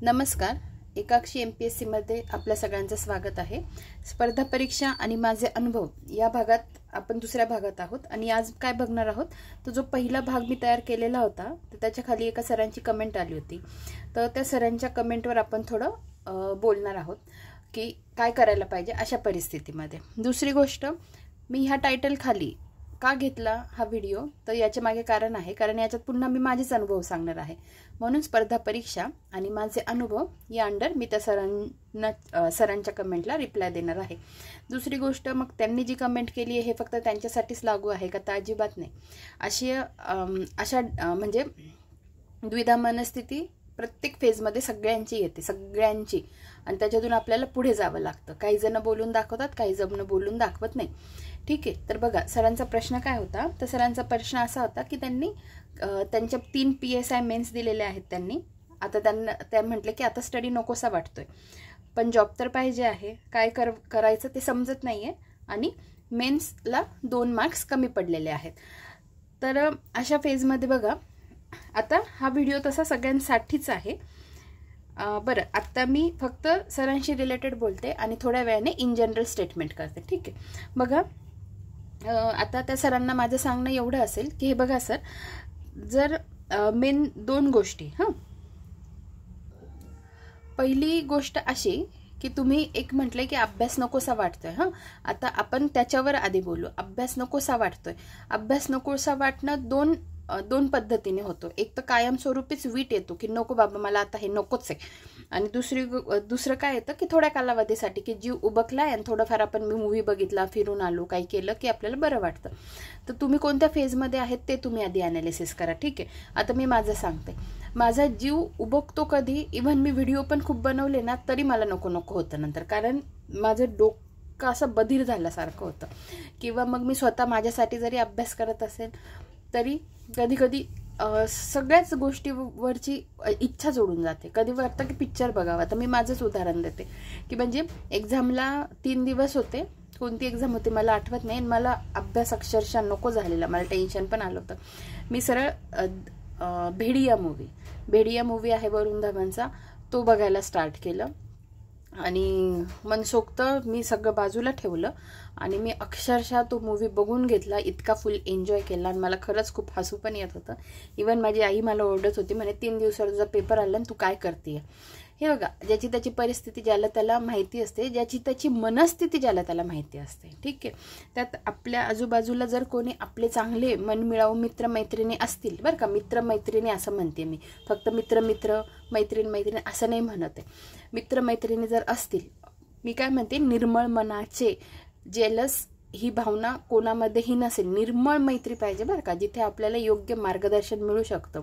नमस्कार. एकाक्षी MPSC मध्ये आपल्या सगळ्यांचं स्वागत आहे. स्पर्धा परीक्षा आणि माझे अनुभव या भागात आपण दुसऱ्या भागात आहोत आणि आज काय बघणार आहोत तो जो पहिला भाग मी तयार केलेला होता तर त्याच्या खाली एका सरांची कमेंट आली होती. तर त्या सरांच्या कमेंटवर आपण थोडं बोलणार आहोत की काय करायला पाहिजे अशा परिस्थितीमध्ये. दुसरी गोष्ट, मी ह्या टायटल खाली का घेतला हा व्हिडिओ तर याच्या मागे कारण आहे, कारण याच्यात पुन्हा मी माझेच अनुभव सांगणार आहे. म्हणून स्पर्धा परीक्षा आणि माझे अनुभव या अंडर मी त्या सरांच्या कमेंटला रिप्लाय देणार आहे. दुसरी गोष्ट, मग त्यांनी जी कमेंट केली आहे हे फक्त त्यांच्यासाठीच लागू आहे का तर अजिबात नाही. अशा म्हणजे द्विधा मनस्थिती प्रत्येक फेजमध्ये सगळ्यांची येते, सगळ्यांची, आणि त्याच्यातून आपल्याला पुढे जावं लागतं. काही जण बोलून दाखवतात, काही जण बोलून दाखवत नाही. ठीक आहे. तर बघा, सरांचा प्रश्न काय होता. तर सरांचा प्रश्न असा होता की त्यांनी त्यांच्या 3 PSI मेन्स दिलेले आहेत. त्यांनी आता त्या म्हटलं की आता स्टडी नकोसा वाटतोय, पण जॉब तर पाहिजे आहे, काय करायचं ते समजत नाहीये आणि मेन्सला 2 मार्क्स कमी पडलेले आहेत. तर अशा फेजमध्ये बघा, आता हा व्हिडिओ तसा सगळ्यांसाठीच आहे. बरं, आता मी फक्त सरांशी रिलेटेड बोलते आणि थोड्या वेळाने इन जनरल स्टेटमेंट करते. ठीक आहे. बघा, आता त्या सरांना माझं सांगणं एवढं असेल की हे बघा सर, जर मेन 2 गोष्टी, पहिली गोष्ट अशी की तुम्ही एक म्हटलंय की अभ्यास नकोसा वाटतोय. आता आपण त्याच्यावर आधी बोलू. अभ्यास नकोसा वाटतोय. अभ्यास नकोसा वाटणं दोन पद्धतीने होतो. एक तर कायमस्वरूपीच वीट येतो की नको बाबा मला आता हे नकोच आहे, आणि दुसरं काय येतं की थोड्या कालावधीसाठी की जीव उबकलाय आणि थोडंफार आपण मूवी बघितला, फिरून आलो, काही केलं की आपल्याला बरं वाटतं. तर तुम्ही कोणत्या फेजमध्ये आहेत ते तुम्ही आधी ॲनालिसिस करा. ठीक आहे. आता मी माझं सांगते. माझा जीव उबकतो कधी, इव्हन मी व्हिडिओ पण खूप बनवले ना तरी मला नको होतं नंतर, कारण माझं डोकं असं बधीर झाल्यासारखं होतं. किंवा मग मी स्वतः माझ्यासाठी जरी अभ्यास करत असेल तरी कधी कधी सगळ्याच गोष्टीवरची इच्छा जोडून जाते. कधी वाटतं की पिक्चर बघावा. तर मी माझंच उदाहरण देते की म्हणजे एक्झामला 3 दिवस होते. कोणती एक्झाम होती मला आठवत नाही. मला अभ्यास अक्षरशः नको झालेला, मला टेन्शन पण आलं होतं. मी सरळ भेडिया मूवी आहे वरुण धवनचा, तो बघायला स्टार्ट केलं आणि मनसोक्त मी सगळं बाजूला ठेवलं आणि मी अक्षरशः तो मूवी बघून घेतला. इतका फुल एन्जॉय केला आणि मला खरंच खूप हसू पण येत होतं. इवन माझी आई मला ओरडत होती, म्हणे 3 दिवसावर तुझा पेपर आला आणि तू काय करतेय. हे बघा, ज्याची त्याची परिस्थिती ज्याला त्याला माहिती असते, ज्याची त्याची मनस्थिती ज्याला त्याला माहिती असते. ठीक आहे. त्यात आपल्या आजूबाजूला जर कोणी आपले चांगले मनमिळावू मित्रमैत्रिणी असतील, बरं का, मित्रमैत्रिणी असं म्हणते मी, फक्त मित्र मैत्रीण असं नाही म्हणत आहे. मित्रमैत्रिणी जर असतील, मी काय म्हणते, निर्मळ मनाचे, जेलस ही भावना कोणामध्येही नसेल, निर्मळ मैत्री पाहिजे बरं का, जिथे आपल्याला योग्य मार्गदर्शन मिळू शकतं.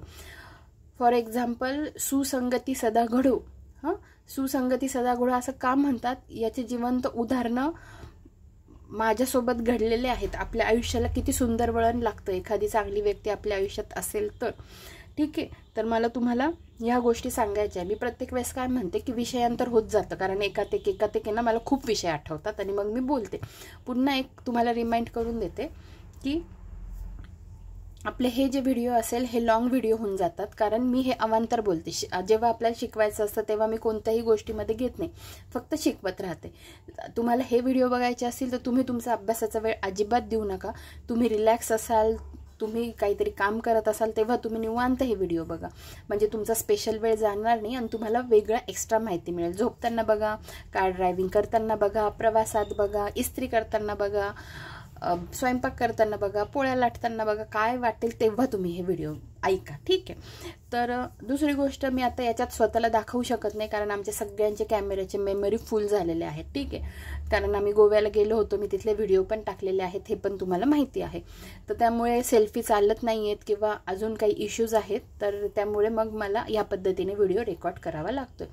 फॉर एक्झाम्पल, सुसंगती सदा घडो. सुसंगती सदा घडो असं का म्हणतात याचे जिवंत उदाहरणं माझ्यासोबत घडलेले आहेत. आपल्या आयुष्याला किती सुंदर वळण लागतं एखादी चांगली व्यक्ती आपल्या आयुष्यात असेल तर. ठीक आहे. तर मला तुम्हाला ह्या गोष्टी सांगायच्या आहे. मी प्रत्येक वेळेस काय म्हणते की विषयांतर होत जातं, कारण एकात ना मला खूप विषय आठवतात आणि मग मी बोलते. पुन्हा एक तुम्हाला रिमाइंड करून देते की आपले हे जे व्हिडिओ असेल हे लॉंग व्हिडिओ होऊन जातात, कारण मी हे अवांतर बोलते. जेव्हा आपल्याला शिकवायचं असतं तेव्हा मी कोणत्याही गोष्टीमध्ये घेत नाही, फक्त शिकवत राहते. तुम्हाला हे व्हिडिओ बघायचे असतील तर तुम्ही तुमचा अभ्यासाचा वेळ अजिबात देऊ नका. तुम्ही रिलॅक्स असाल, तुम्ही काहीतरी काम करत असाल तेव्हा तुम्ही निवांत हे व्हिडिओ बघा, म्हणजे तुमचा स्पेशल वेळ जाणार नाही आणि तुम्हाला वेगळा एक्स्ट्रा माहिती मिळेल. झोपताना बघा, कार ड्रायव्हिंग करताना बघा, प्रवासात बघा, इस्त्री करताना बघा, स्वयंपाक करताना बघा, पोळ्या लाटताना बघा, काय वाटेल तेव्हा तुम्ही हे व्हिडिओ ऐका. ठीक आहे. तर दुसरी गोष्ट, मी आता याच्यात स्वतःला दाखवू शकत नाही कारण आमच्या सगळ्यांचे कॅमेऱ्याचे मेमरी फुल झालेले आहेत. ठीक आहे. कारण आम्ही गोव्याला गेलो होतो, मी तिथले व्हिडिओ पण टाकलेले आहेत, हे पण तुम्हाला माहिती आहे. तर त्यामुळे सेल्फी चालत नाही आहेत किंवा अजून काही इश्यूज आहेत, तर त्यामुळे मग मला या पद्धतीने व्हिडिओ रेकॉर्ड करावा लागतो.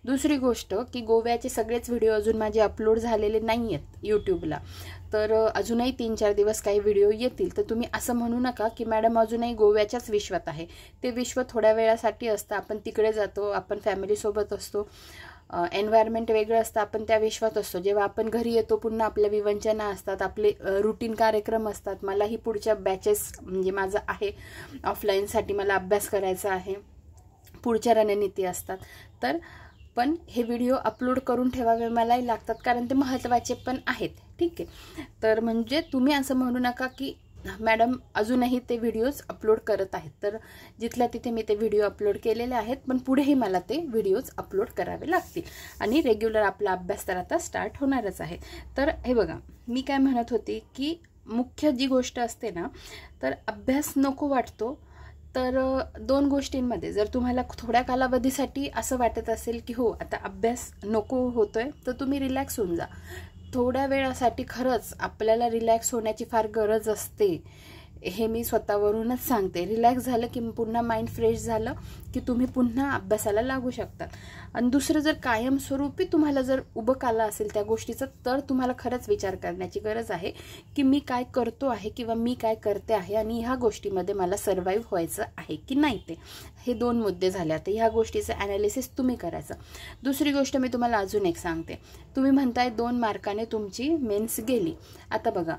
दुसरी गोष्ट की गोव्याचे सगळेच व्हिडिओ अजून माझे अपलोड झालेले नाही आहेत यूट्यूबला, तर अजूनही 3-4 दिवस काही व्हिडिओ येतील. तर तुम्ही असं म्हणू नका की मॅडम अजूनही गोव्याच्याच विश्वात आहे. ते विश्व थोड्या वेळासाठी असतं, आपण तिकडे जातो, आपण फॅमिलीसोबत असतो, एन्व्हायरमेंट वेगळं असतं, आपण त्या विश्वात असतो. जेव्हा आपण घरी येतो पुन्हा आपल्या विवंचना असतात, आपले रुटीन कार्यक्रम असतात. मलाही पुढच्या बॅचेस म्हणजे माझं आहे ऑफलाईनसाठी मला अभ्यास करायचा आहे, पुढच्या रणनीती असतात. तर पण हे व्हिडिओ अपलोड करून ठेवावे मलाही लागतात, कारण ते महत्त्वाचे पण आहेत. ठीक आहे, तर म्हणजे तुम्ही असं म्हणू नका की मॅडम अजूनही ते व्हिडिओज अपलोड करत आहेत. तर जिथल्या तिथे मी ते व्हिडिओ अपलोड केलेले आहेत, पण पुढेही मला ते व्हिडिओज अपलोड करावे लागतील आणि रेग्युलर आपला अभ्यास तर आता स्टार्ट होणारच आहे. तर हे बघा, मी काय म्हणत होते की मुख्य जी गोष्ट असते ना, तर अभ्यास नको वाटतो तर दोन गोष्टींमध्ये जर तुम्हाला थोड्या कालावधीसाठी असं वाटत असेल की हो आता अभ्यास नको होतोय, तर तुम्ही रिलॅक्स होऊन जा. थोड्या वेळासाठी खरंच आपल्याला रिलॅक्स होण्याची फार गरज असते, हे मी स्वतःवरूनच सांगते. रिलॅक्स झालं की पुन्हा माइंड फ्रेश झालं की तुम्ही पुन्हा अभ्यासाला लागू शकतात. आणि दुसरं, जर कायमस्वरूपी तुम्हाला जर उबक आला असेल त्या गोष्टीचं, तर तुम्हाला खरंच विचार करण्याची गरज आहे की मी काय करतो आहे किंवा मी काय करते आहे आणि ह्या गोष्टीमध्ये मला सर्व्हाइव्ह व्हायचं आहे की नाही. ते हे दोन मुद्दे झाले. आता ह्या गोष्टीचं ॲनालिसिस तुम्ही करायचं. दुसरी गोष्ट मी तुम्हाला अजून एक सांगते. तुम्ही म्हणताय 2 मार्काने तुमची मेन्स गेली. आता बघा,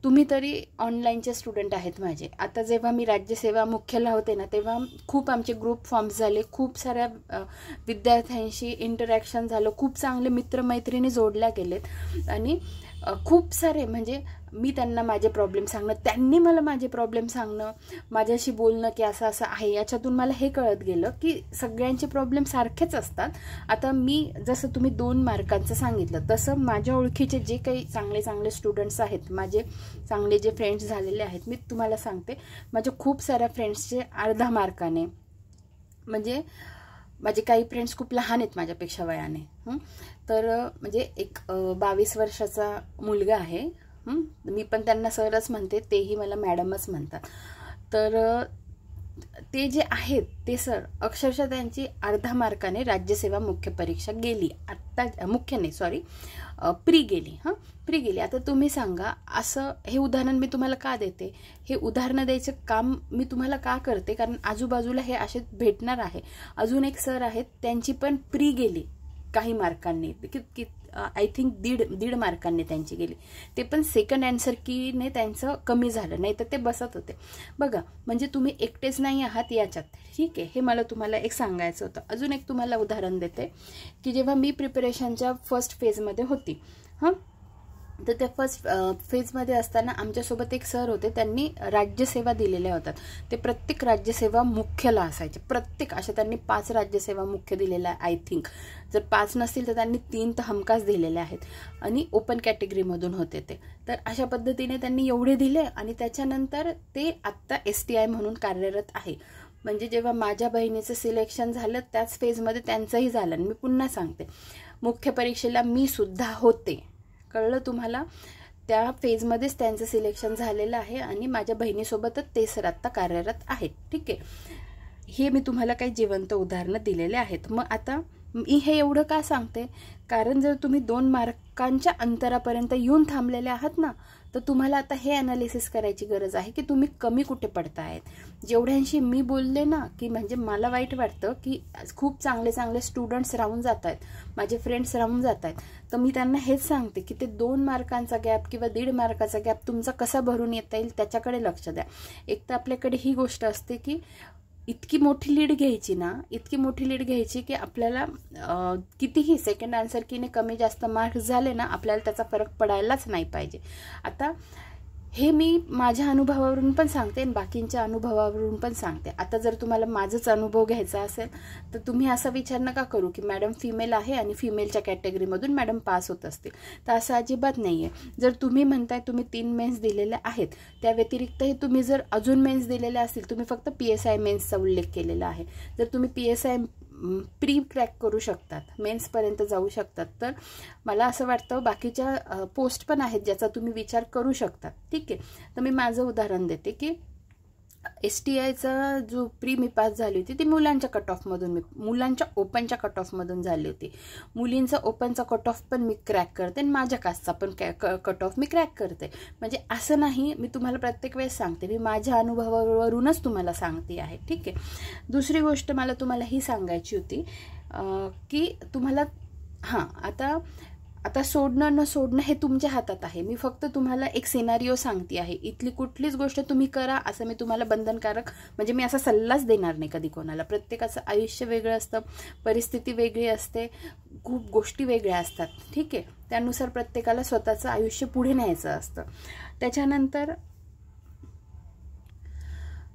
तुम्ही तरी ऑनलाईनचे स्टुडंट आहेत माझे. आता जेव्हा मी राज्यसेवा मुख्यला होते ना, तेव्हा खूप आमचे ग्रुप फॉर्म्स झाले, खूप साऱ्या विद्यार्थ्यांशी इंटरॅक्शन झालं, खूप चांगले मित्रमैत्रिणी जोडल्या गेलेत आणि खूप सारे, म्हणजे मी त्यांना माझे प्रॉब्लेम सांगणं, त्यांनी मला माझे प्रॉब्लेम सांगणं, माझ्याशी बोलणं की असं असं आहे, याच्यातून मला हे कळत गेलं की सगळ्यांचे प्रॉब्लेम सारखेच असतात. आता मी जसं तुम्ही 2 मार्कांचं सांगितलं, तसं माझ्या ओळखीचे जे काही चांगले चांगले स्टुडंट्स आहेत, माझे चांगले जे फ्रेंड्स झालेले आहेत, मी तुम्हाला सांगते माझ्या खूप साऱ्या फ्रेंड्सचे अर्धा मार्काने, म्हणजे माझे काही फ्रेंड्स खूप लहान आहेत माझ्यापेक्षा वयाने. तर म्हणजे एक 22 वर्षाचा मुलगा आहे. मी पण त्यांना सरच म्हणते, तेही मला मॅडमच म्हणतात. तर ते जे आहेत ते सर अक्षरशः त्यांची अर्धा मार्काने राज्यसेवा मुख्य परीक्षा गेली. आत्ता मुख्य नाही, सॉरी, प्री गेली. प्री गेली. आता तुम्ही सांगा, असं हे उदाहरण मी तुम्हाला का देते, हे उदाहरणं द्यायचं काम मी तुम्हाला का करते, कारण आजूबाजूला हे असे भेटणार आहे. अजून एक सर आहेत, त्यांची पण प्री गेली काही मार्कांनी, की आय थिंक दीड मार्कांनी त्यांची गेली. ते पण सेकंड आन्सर कीने त्यांचं कमी झालं, नाही तर ते बसत होते. बघा, म्हणजे तुम्ही एकटेच नाही आहात याच्यात. ठीक आहे, हे मला तुम्हाला एक सांगायचं होतं. अजून एक तुम्हाला उदाहरण देते की जेव्हा मी प्रिपरेशनच्या फर्स्ट फेजमध्ये होती, तर त्या फर्स्ट फेजमध्ये असताना आमच्यासोबत एक सर होते, त्यांनी राज्यसेवा दिलेल्या होत्या. ते प्रत्येक राज्यसेवा मुख्यला असायचे, प्रत्येक. अशा त्यांनी 5 राज्यसेवा मुख्य दिलेल्या आहे आय थिंक. जर 5 नसतील तर त्यांनी 3 तर हमखास दिलेले आहेत आणि ओपन कॅटेगरीमधून होते ते. तर अशा पद्धतीने त्यांनी एवढे दिले आणि त्याच्यानंतर ते आत्ता STI म्हणून कार्यरत आहे. म्हणजे जेव्हा माझ्या बहिणीचं सिलेक्शन झालं त्याच फेजमध्ये त्यांचंही झालं. आणि मी पुन्हा सांगते, मुख्य परीक्षेला मी सुद्धा होते, कळलं तुम्हाला. त्या फेजमध्येच त्यांचं सिलेक्शन झालेलं आहे आणि माझ्या बहिणीसोबतच ते सर आत्ता कार्यरत आहेत. ठीक आहे, हे मी तुम्हाला काही जिवंत उदाहरणं दिलेले आहेत. मग आता मी हे एवढं का सांगते, कारण जर तुम्ही 2 मार्कांच्या अंतरापर्यंत येऊन थांबलेले आहात ना, तर तुम्हाला आता हे ॲनालिसिस करायची गरज आहे की तुम्ही कमी कुठे पडतायत. जेवढ्यांशी मी बोलले ना, की म्हणजे मला वाईट वाटतं की खूप चांगले चांगले स्टुडंट्स राहून जात आहेत, माझे फ्रेंड्स राहून जात आहेत. तर मी त्यांना हेच सांगते की ते 2 मार्कांचा गॅप किंवा 1.5 मार्काचा गॅप तुमचा कसा भरून येता येईल त्याच्याकडे लक्ष द्या. एक तर आपल्याकडे ही गोष्ट असते की इतकी मोठी लीड घ्यायची ना, इतकी मोठी लीड घ्यायची की आपल्याला कितीही सेकंड आन्सर कीने कमी जास्त मार्क्स झाले ना, आपल्याला त्याचा फरक पडायलाच नाही पाहिजे. आता हे मी माझ्या अनुभवावरून पण सांगते आणि बाकींच्या अनुभवावरून पण सांगते. आता जर तुम्हाला माझाच अनुभव घ्यायचा असेल तर तुम्ही असा विचार नका करू की मॅडम फिमेल आहे आणि फिमेलच्या कॅटेगरीमधून मॅडम पास होत असतील, तर असं अजिबात नाही आहे. जर तुम्ही म्हणताय तुम्ही 3 मेन्स दिलेल्या आहेत, त्या व्यतिरिक्तही तुम्ही जर अजून मेन्स दिलेल्या असतील, तुम्ही फक्त PSI मेन्सचा उल्लेख केलेला आहे, जर तुम्ही PSI प्री क्रॅक करू शकतात, मेन्सपर्यंत जाऊ शकतात, तर मला असं वाटतं बाकीच्या पोस्ट पण आहेत ज्याचा तुम्ही विचार करू शकतात. ठीक आहे, तर मी माझं उदाहरण देते की STIचा जो प्री मी पास झाली होती ती मुलांच्या कट ऑफमधून, मुलांच्या ओपनच्या कट ऑफमधून झाली होती. मुलींचा ओपनचा कट ऑफ पण मी क्रॅक करते आणि माझ्या कास्टचा पण कट ऑफ मी क्रॅक करते. म्हणजे असं नाही, मी तुम्हाला प्रत्येक वेळेस सांगते, मी माझ्या अनुभवावरूनच तुम्हाला सांगते आहे. ठीक आहे, दुसरी गोष्ट मला तुम्हाला ही सांगायची होती की तुम्हाला आता आता सोडणं न सोडणं हे तुमच्या हातात आहे. मी फक्त तुम्हाला एक सिनारिओ सांगते आहे. इथली कुठलीच गोष्ट तुम्ही करा असं मी तुम्हाला बंधनकारक म्हणजे मी असा सल्लाच देणार नाही कधी कोणाला. प्रत्येकाचं आयुष्य वेगळं असतं, परिस्थिती वेगळी असते, खूप गोष्टी वेगळ्या असतात, ठीक आहे. त्यानुसार प्रत्येकाला स्वतःचं आयुष्य पुढे न्यायचं असतं. त्याच्यानंतर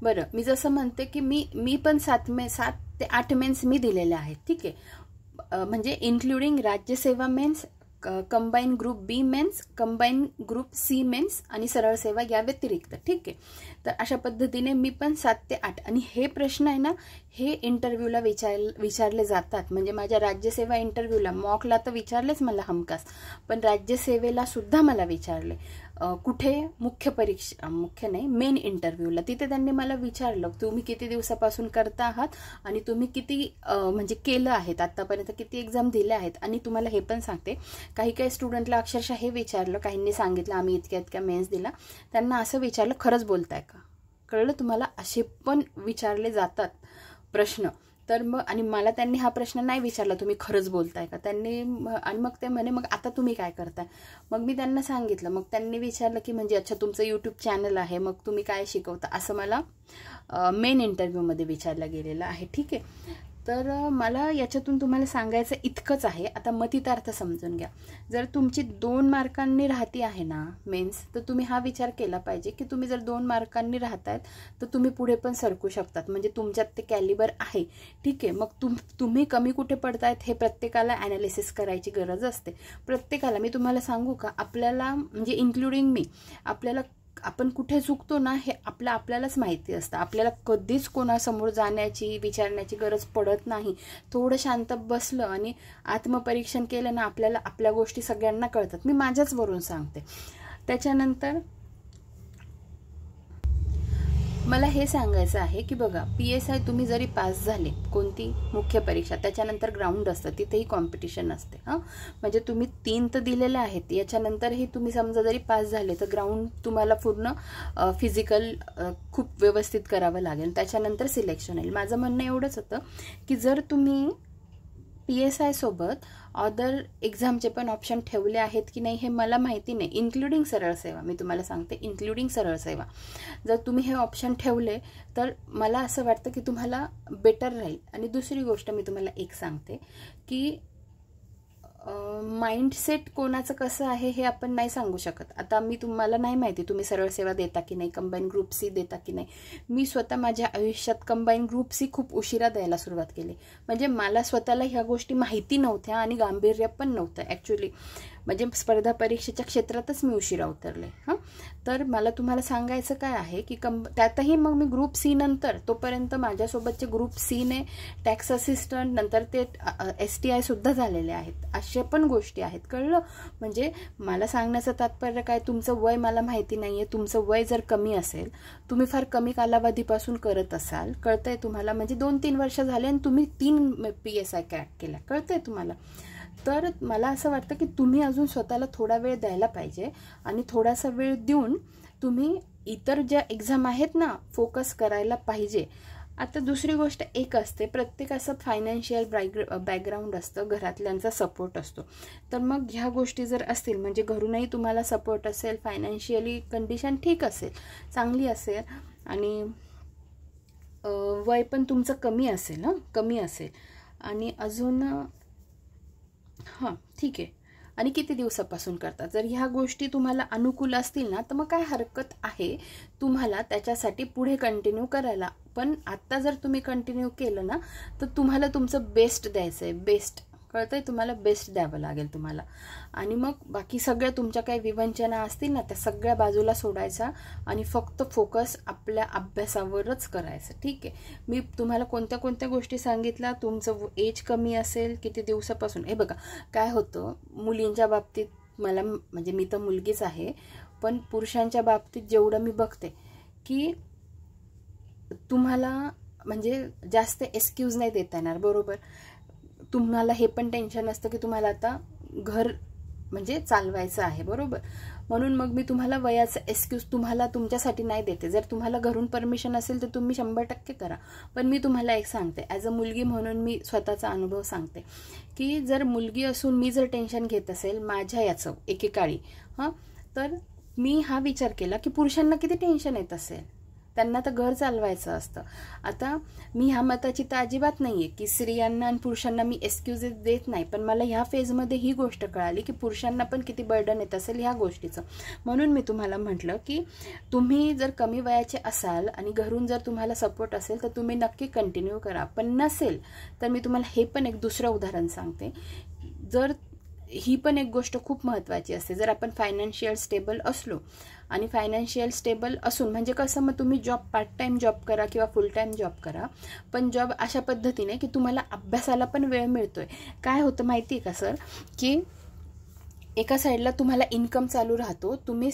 बरं, मी जसं म्हणते की मी पण 7 ते 8 मेन्स मी दिलेले आहेत, ठीक आहे. म्हणजे इन्क्लुडिंग राज्यसेवा mains, combine group B mains, combine group C mains आणि सरळ सेवा या व्यतिरिक्त, ठीक आहे. तर अशा पद्धतीने मी पण 7 ते 8 आणि हे प्रश्न आहे ना, हे इंटरव्ह्यूला विचारले जातात. म्हणजे माझ्या राज्यसेवा इंटरव्ह्यूला मॉकला तर विचारलेच मला हमखास, पण राज्यसेवेला सुद्धा मला विचारले. कुठे? मुख्य नाही, मेन इंटरव्ह्यूला. तिथे त्यांनी मला विचारलं तुम्ही किती दिवसापासून करता आहात आणि तुम्ही किती म्हणजे केलं आहेत आतापर्यंत, किती एक्झाम दिल्या आहेत. आणि तुम्हाला हे पण सांगते, काही स्टुडंटला अक्षरशः हे विचारलं, काहींनी सांगितलं आम्ही इतक्या मेन्स दिला, त्यांना असं विचारलं खरंच बोलताय का? कळलं तुम्हाला? असे पण विचारले जातात प्रश्न. तर मग आणि मला त्यांनी हा प्रश्न नाही विचारला तुम्ही खरंच बोलताय का, त्यांनी. आणि मग ते म्हणे मग आता तुम्ही काय करताय? मग मी त्यांना सांगितलं. मग त्यांनी विचारलं की म्हणजे अच्छा तुमचं यूट्यूब चॅनल आहे, मग तुम्ही काय शिकवता, असं मला मेन इंटरव्ह्यूमध्ये विचारलं गेलेलं आहे, ठीक आहे. तर मला याच्यातून तुम्हाला सांगायचं इतकंच आहे. आता मतितार्थ समजून घ्या. जर तुमची 2 मार्कांनी राहती आहे ना मेन्स, तर तुम्ही हा विचार केला पाहिजे की तुम्ही जर 2 मार्कांनी राहतायत तर तुम्ही पुढे पण सरकू शकतात. म्हणजे तुमच्यात ते कॅलिबर आहे, ठीक आहे. मग तुम्ही कमी कुठे पडतायत हे प्रत्येकाला ॲनालिसिस करायची गरज असते. प्रत्येकाला. मी तुम्हाला सांगू का, आपल्याला म्हणजे इन्क्लुडिंग मी, आपण कुठे चुकतो ना हे आपल्यालाच माहिती असतं. आपल्याला कधीच कोणासमोर जाण्याची विचारण्याची गरज पडत नाही. थोडं शांत बसलं आणि आत्मपरीक्षण केलं ना, आपल्याला आपल्या गोष्टी सगळ्यांना कळतात. मी माझ्याच वरून सांगते. त्याच्यानंतर मला हे सांगायचं आहे की बघा, PSI तुम्ही जरी पास झाले, कोणती मुख्य परीक्षा, त्याच्यानंतर ग्राउंड असतं, तिथेही कॉम्पिटिशन असते. म्हणजे तुम्ही 3 तर दिलेले आहेत, याच्यानंतरही तुम्ही समजा जरी पास झाले तर ग्राउंड तुम्हाला पूर्ण फिजिकल खूप व्यवस्थित करावं लागेल. त्याच्यानंतर सिलेक्शन येईल. माझं म्हणणं एवढंच होतं की जर तुम्ही PSI सोबत अदर एक्झामचे पण ऑप्शन ठेवले आहेत की नाही हे मला माहिती नाही. इन्क्लुडिंग सरळ सेवा, मी तुम्हाला सांगते, इन्क्लुडिंग सरळ सेवा जर तुम्ही हे ऑप्शन ठेवले तर मला असं वाटतं की तुम्हाला बेटर राहील. आणि दुसरी गोष्ट मी तुम्हाला एक सांगते की माइंडसेट कोणाचं कसं आहे हे आपण नाही सांगू शकत. आता तुम्हाला नाही माहिती तुम्ही सरळ सेवा देता की नाही, कंबाईन ग्रुप सी देता की नाही. मी स्वतः माझ्या आयुष्यात कंबाईन ग्रुप सी खूप उशिरा द्यायला सुरुवात केली. म्हणजे मला स्वतःला ह्या गोष्टी माहिती नव्हत्या आणि गांभीर्य पण नव्हतं ॲक्च्युली. म्हणजे स्पर्धा परीक्षेच्या क्षेत्रातच मी उशिरा उतरले. तर मला तुम्हाला सांगायचं काय आहे की त्यातही मग मी ग्रुप सी नंतर, तोपर्यंत माझ्यासोबतचे ग्रुप सीने टॅक्स असिस्टंट, नंतर ते STI सुद्धा झालेले आहेत. अशा पण गोष्टी आहेत, कळलं? म्हणजे मला सांगण्याचं तात्पर्य काय, तुमचं वय मला माहिती नाही आहे. तुमचं वय जर कमी असेल, तुम्ही फार कमी कालावधीपासून करत असाल, कळतंय तुम्हाला? म्हणजे 2-3 वर्ष झाले आणि तुम्ही 3 PSI क्रॅक केल्या, कळतंय तुम्हाला? तर मला असं वाटतं की तुम्ही अजून स्वतःला थोडा वेळ द्यायला पाहिजे आणि थोडासा वेळ देऊन तुम्ही इतर ज्या एक्झाम आहेत ना फोकस करायला पाहिजे. आता दुसरी गोष्ट एक असते, प्रत्येकाचं फायनान्शियल बॅकग्राऊंड असतं, घरातल्यांचा सपोर्ट असतो. तर मग ह्या गोष्टी जर असतील, म्हणजे घरूनही तुम्हाला सपोर्ट असेल, फायनान्शियली कंडिशन ठीक असेल, चांगली असेल आणि वय पण तुमचं कमी असेल आणि अजून ठीक आहे. आणि किती दिवसापासून करतात, जर ह्या गोष्टी तुम्हाला अनुकूल असतील ना तर मग काय हरकत आहे तुम्हाला त्याच्यासाठी पुढे कंटिन्यू करायला. पण आत्ता जर तुम्ही कंटिन्यू केलं ना तर तुम्हाला तुमचं बेस्ट द्यायचं आहे, बेस्ट, कळतंय? तुम्हाला बेस्ट द्यावं लागेल तुम्हाला. आणि मग बाकी सगळ्या तुमच्या काही विवंचना असतील ना त्या सगळ्या बाजूला सोडायचा आणि फक्त फोकस आपल्या अभ्यासावरच करायचं, ठीक आहे? मी तुम्हाला कोणत्या कोणत्या गोष्टी सांगितल्या. तुमचं एज कमी असेल, किती दिवसापासून, हे बघा काय होतं मुलींच्या बाबतीत, मला म्हणजे मी तर मुलगीच आहे, पण पुरुषांच्या बाबतीत जेवढं मी बघते की तुम्हाला म्हणजे जास्त एक्सक्यूज नाही देता येणार, बरोबर? तुम्हाला हे पण टेन्शन असतं की तुम्हाला आता घर म्हणजे चालवायचं आहे, बरोबर. म्हणून मग मी तुम्हाला वयाचा एक्सक्यूज तुम्हाला तुमच्यासाठी नाही देते. जर तुम्हाला घरून परमिशन असेल तर तुम्ही 100% करा. पण मी तुम्हाला एक सांगते, ॲज अ मुलगी म्हणून मी स्वतःचा अनुभव सांगते की जर मुलगी असून मी जर टेन्शन घेत असेल माझ्या याचं एकेकाळी तर मी हा विचार केला की पुरुषांना किती टेन्शन येत असेल, त्यांना तर घर चालवायचं असतं. आता मी ह्या मताची तर अजिबात नाही आहे की स्त्रियांना आणि पुरुषांना मी एक्सक्यूजेस देत नाही, पण मला ह्या फेजमध्ये ही गोष्ट कळाली की पुरुषांना पण किती बर्डन येत असेल ह्या गोष्टीचं. म्हणून मी तुम्हाला म्हटलं की तुम्ही जर कमी वयाचे असाल आणि घरून जर तुम्हाला सपोर्ट असेल तर तुम्ही नक्की कंटिन्यू करा. पण नसेल तर मी तुम्हाला हे पण एक दुसरं उदाहरण सांगते. जर ही पण एक गोष्ट खूप महत्त्वाची असते, जर आपण फायनान्शियल स्टेबल असलो आणि फायनान्शियल स्टेबल असून म्हणजे कसं, मग तुम्ही जॉब पार्ट टाईम जॉब करा किंवा फुल टाईम जॉब करा, पण जॉब अशा पद्धतीने की तुम्हाला अभ्यासाला पण वेळ मिळतोय. काय होतं माहिती आहे का सर, की एका साईडला तुम्हाला इन्कम चालू राहतो, तुम्ही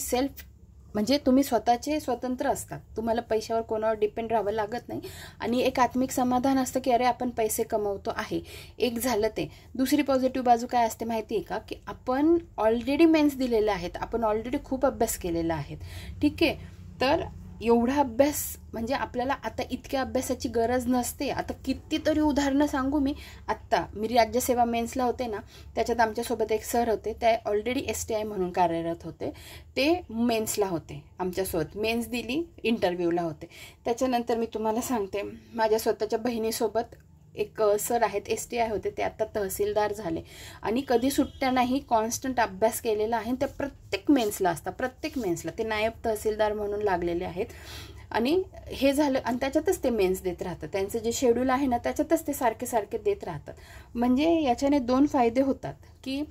म्हणजे तुम्ही स्वतःचे स्वतंत्र असतात, तुम्हाला पैशावर कोणावर डिपेंड राहावं लागत नाही आणि एक आत्मिक समाधान असतं की अरे आपण पैसे कमवतो आहे. एक झालं ते. दुसरी पॉझिटिव्ह बाजू काय असते माहिती आहे का, की आपण ऑलरेडी मेन्स दिलेले आहेत, आपण ऑलरेडी खूप अभ्यास केलेला आहे, ठीक आहे. तर एवढा अभ्यास म्हणजे आपल्याला आता इतक्या अभ्यासाची गरज नसते. आता कितीतरी उदाहरणं सांगू मी. आत्ता मी राज्यसेवा मेन्सला होते ना, त्याच्यात आमच्यासोबत एक सर होते, ते ऑलरेडी STI म्हणून कार्यरत होते, ते मेन्सला होते आमच्यासोबत, मेन्स दिली, इंटरव्ह्यूला होते. त्याच्यानंतर मी तुम्हाला सांगते, माझ्या स्वतःच्या बहिणीसोबत एक सर आहेत, STI होते, ते आता तहसीलदार झाले आणि कधी सुट्ट्या नाही, कॉन्स्टंट अभ्यास केलेला आहे. ते प्रत्येक मेन्सला असतात, प्रत्येक मेन्सला ते नायब तहसीलदार म्हणून लागलेले आहेत. आणि हे झालं आणि त्याच्यातच ते मेन्स देत राहतात, त्यांचं जे शेड्यूल आहे ना त्याच्यातच ते सारखे सारखे देत राहतात. म्हणजे याच्याने 2 फायदे होतात की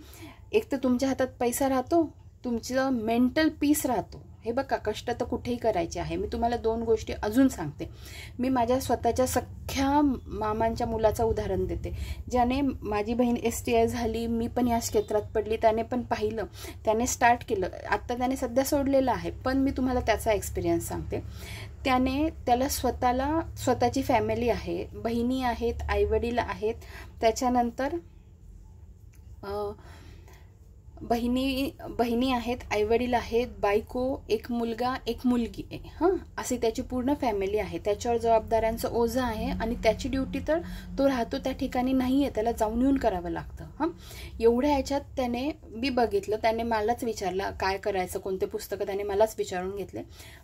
एक तर तुमच्या हातात पैसा राहतो, तुमचं मेंटल पीस राहतो. हे बघा, कष्ट तर कुठेही करायचे आहे. मी तुम्हाला 2 गोष्टी अजून सांगते. मी माझ्या स्वतःच्या सख्ख्या मामांच्या मुलाचं उदाहरण देते, ज्याने, माझी बहीण STI झाली, मी पण या क्षेत्रात पडली, त्याने पण पाहिलं, त्याने स्टार्ट केलं, आत्ता त्याने सध्या सोडलेलं आहे, पण मी तुम्हाला त्याचा एक्सपिरियन्स सांगते. त्याला स्वतःची फॅमिली आहे, बहिणी आहेत, आईवडील आहेत, त्याच्यानंतर बहिणी आहेत, आईवडील आहेत, बायको, एक मुलगा, एक मुलगी आहे, अशी त्याची पूर्ण फॅमिली आहे. त्याच्यावर जबाबदाऱ्यांचं ओझं आहे आणि त्याची ड्युटी तर तो राहतो त्या ठिकाणी नाही आहे, त्याला जाऊन येऊन करावं लागतं. एवढ्या ह्याच्यात त्याने, मी बघितलं, त्याने मलाच विचारलं काय करायचं, कोणते पुस्तकं, त्याने मलाच विचारून घेतले,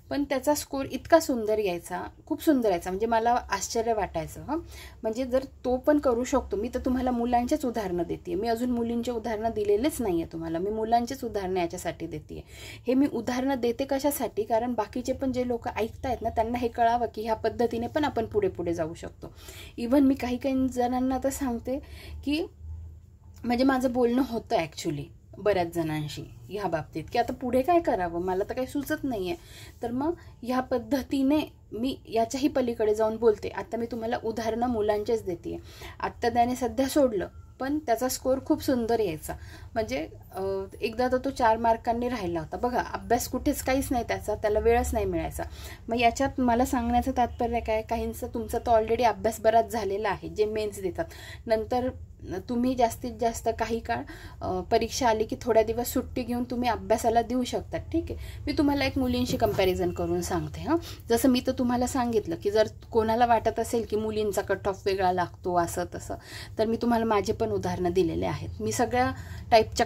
पण त्याचा स्कोर इतका सुंदर यायचा, खूप सुंदर यायचा, म्हणजे मला आश्चर्य वाटायचं. म्हणजे जर तो पण करू शकतो, मी तर तुम्हाला मुलांचेच उदाहरणं देते, मी अजून मुलींचे उदाहरणं दिलेलेच नाही आहे तुम्हाला, मी मुलांचेच उदाहरणं याच्यासाठी देते. हे मी उदाहरणं देते कशासाठी, कारण बाकीचे पण जे लोक ऐकतायत ना, त्यांना हे कळावं की ह्या पद्धतीने पण आपण पुढे पुढे जाऊ शकतो. इव्हन मी काही जणांना तर सांगते की म्हणजे माझं बोलणं होतं ॲक्च्युली बऱ्याच जणांशी ह्या बाबतीत की आता पुढे काय करावं, मला तर काही सुचत नाही आहे. तर मग ह्या पद्धतीने मी याच्याही पलीकडे जाऊन बोलते. आता मी तुम्हाला उदाहरणं मुलांचेच देते. आत्ता त्याने सध्या सोडलं, पण त्याचा स्कोर खूप सुंदर यायचा. म्हणजे एकदा तर तो 4 मार्कांनी राहिला होता. बघा, अभ्यास कुठेच काहीच नाही त्याला वेळच नाही मिळायचा. मग याच्यात मला सांगण्याचं तात्पर्य काय, काहींचं तुमचा तो ऑलरेडी अभ्यास बराच झालेला आहे, जे मेन्स देतात, नंतर तुम्ही जास्तीत जास्त काही काळ परीक्षा आली की थोड्या दिवस सुट्टी घेऊन तुम्ही अभ्यासाला देऊ शकता, ठीक आहे. मी तुम्हाला एक मुलींशी कंपॅरिझन करून सांगते. जसं मी तर तुम्हाला सांगितलं की जर कोणाला वाटत असेल की मुलींचा कट ऑफ वेगळा लागतो असं तसं, तर मी तुम्हाला माझे पण उदाहरणं दिलेले आहेत. मी सगळ्या टाईपच्या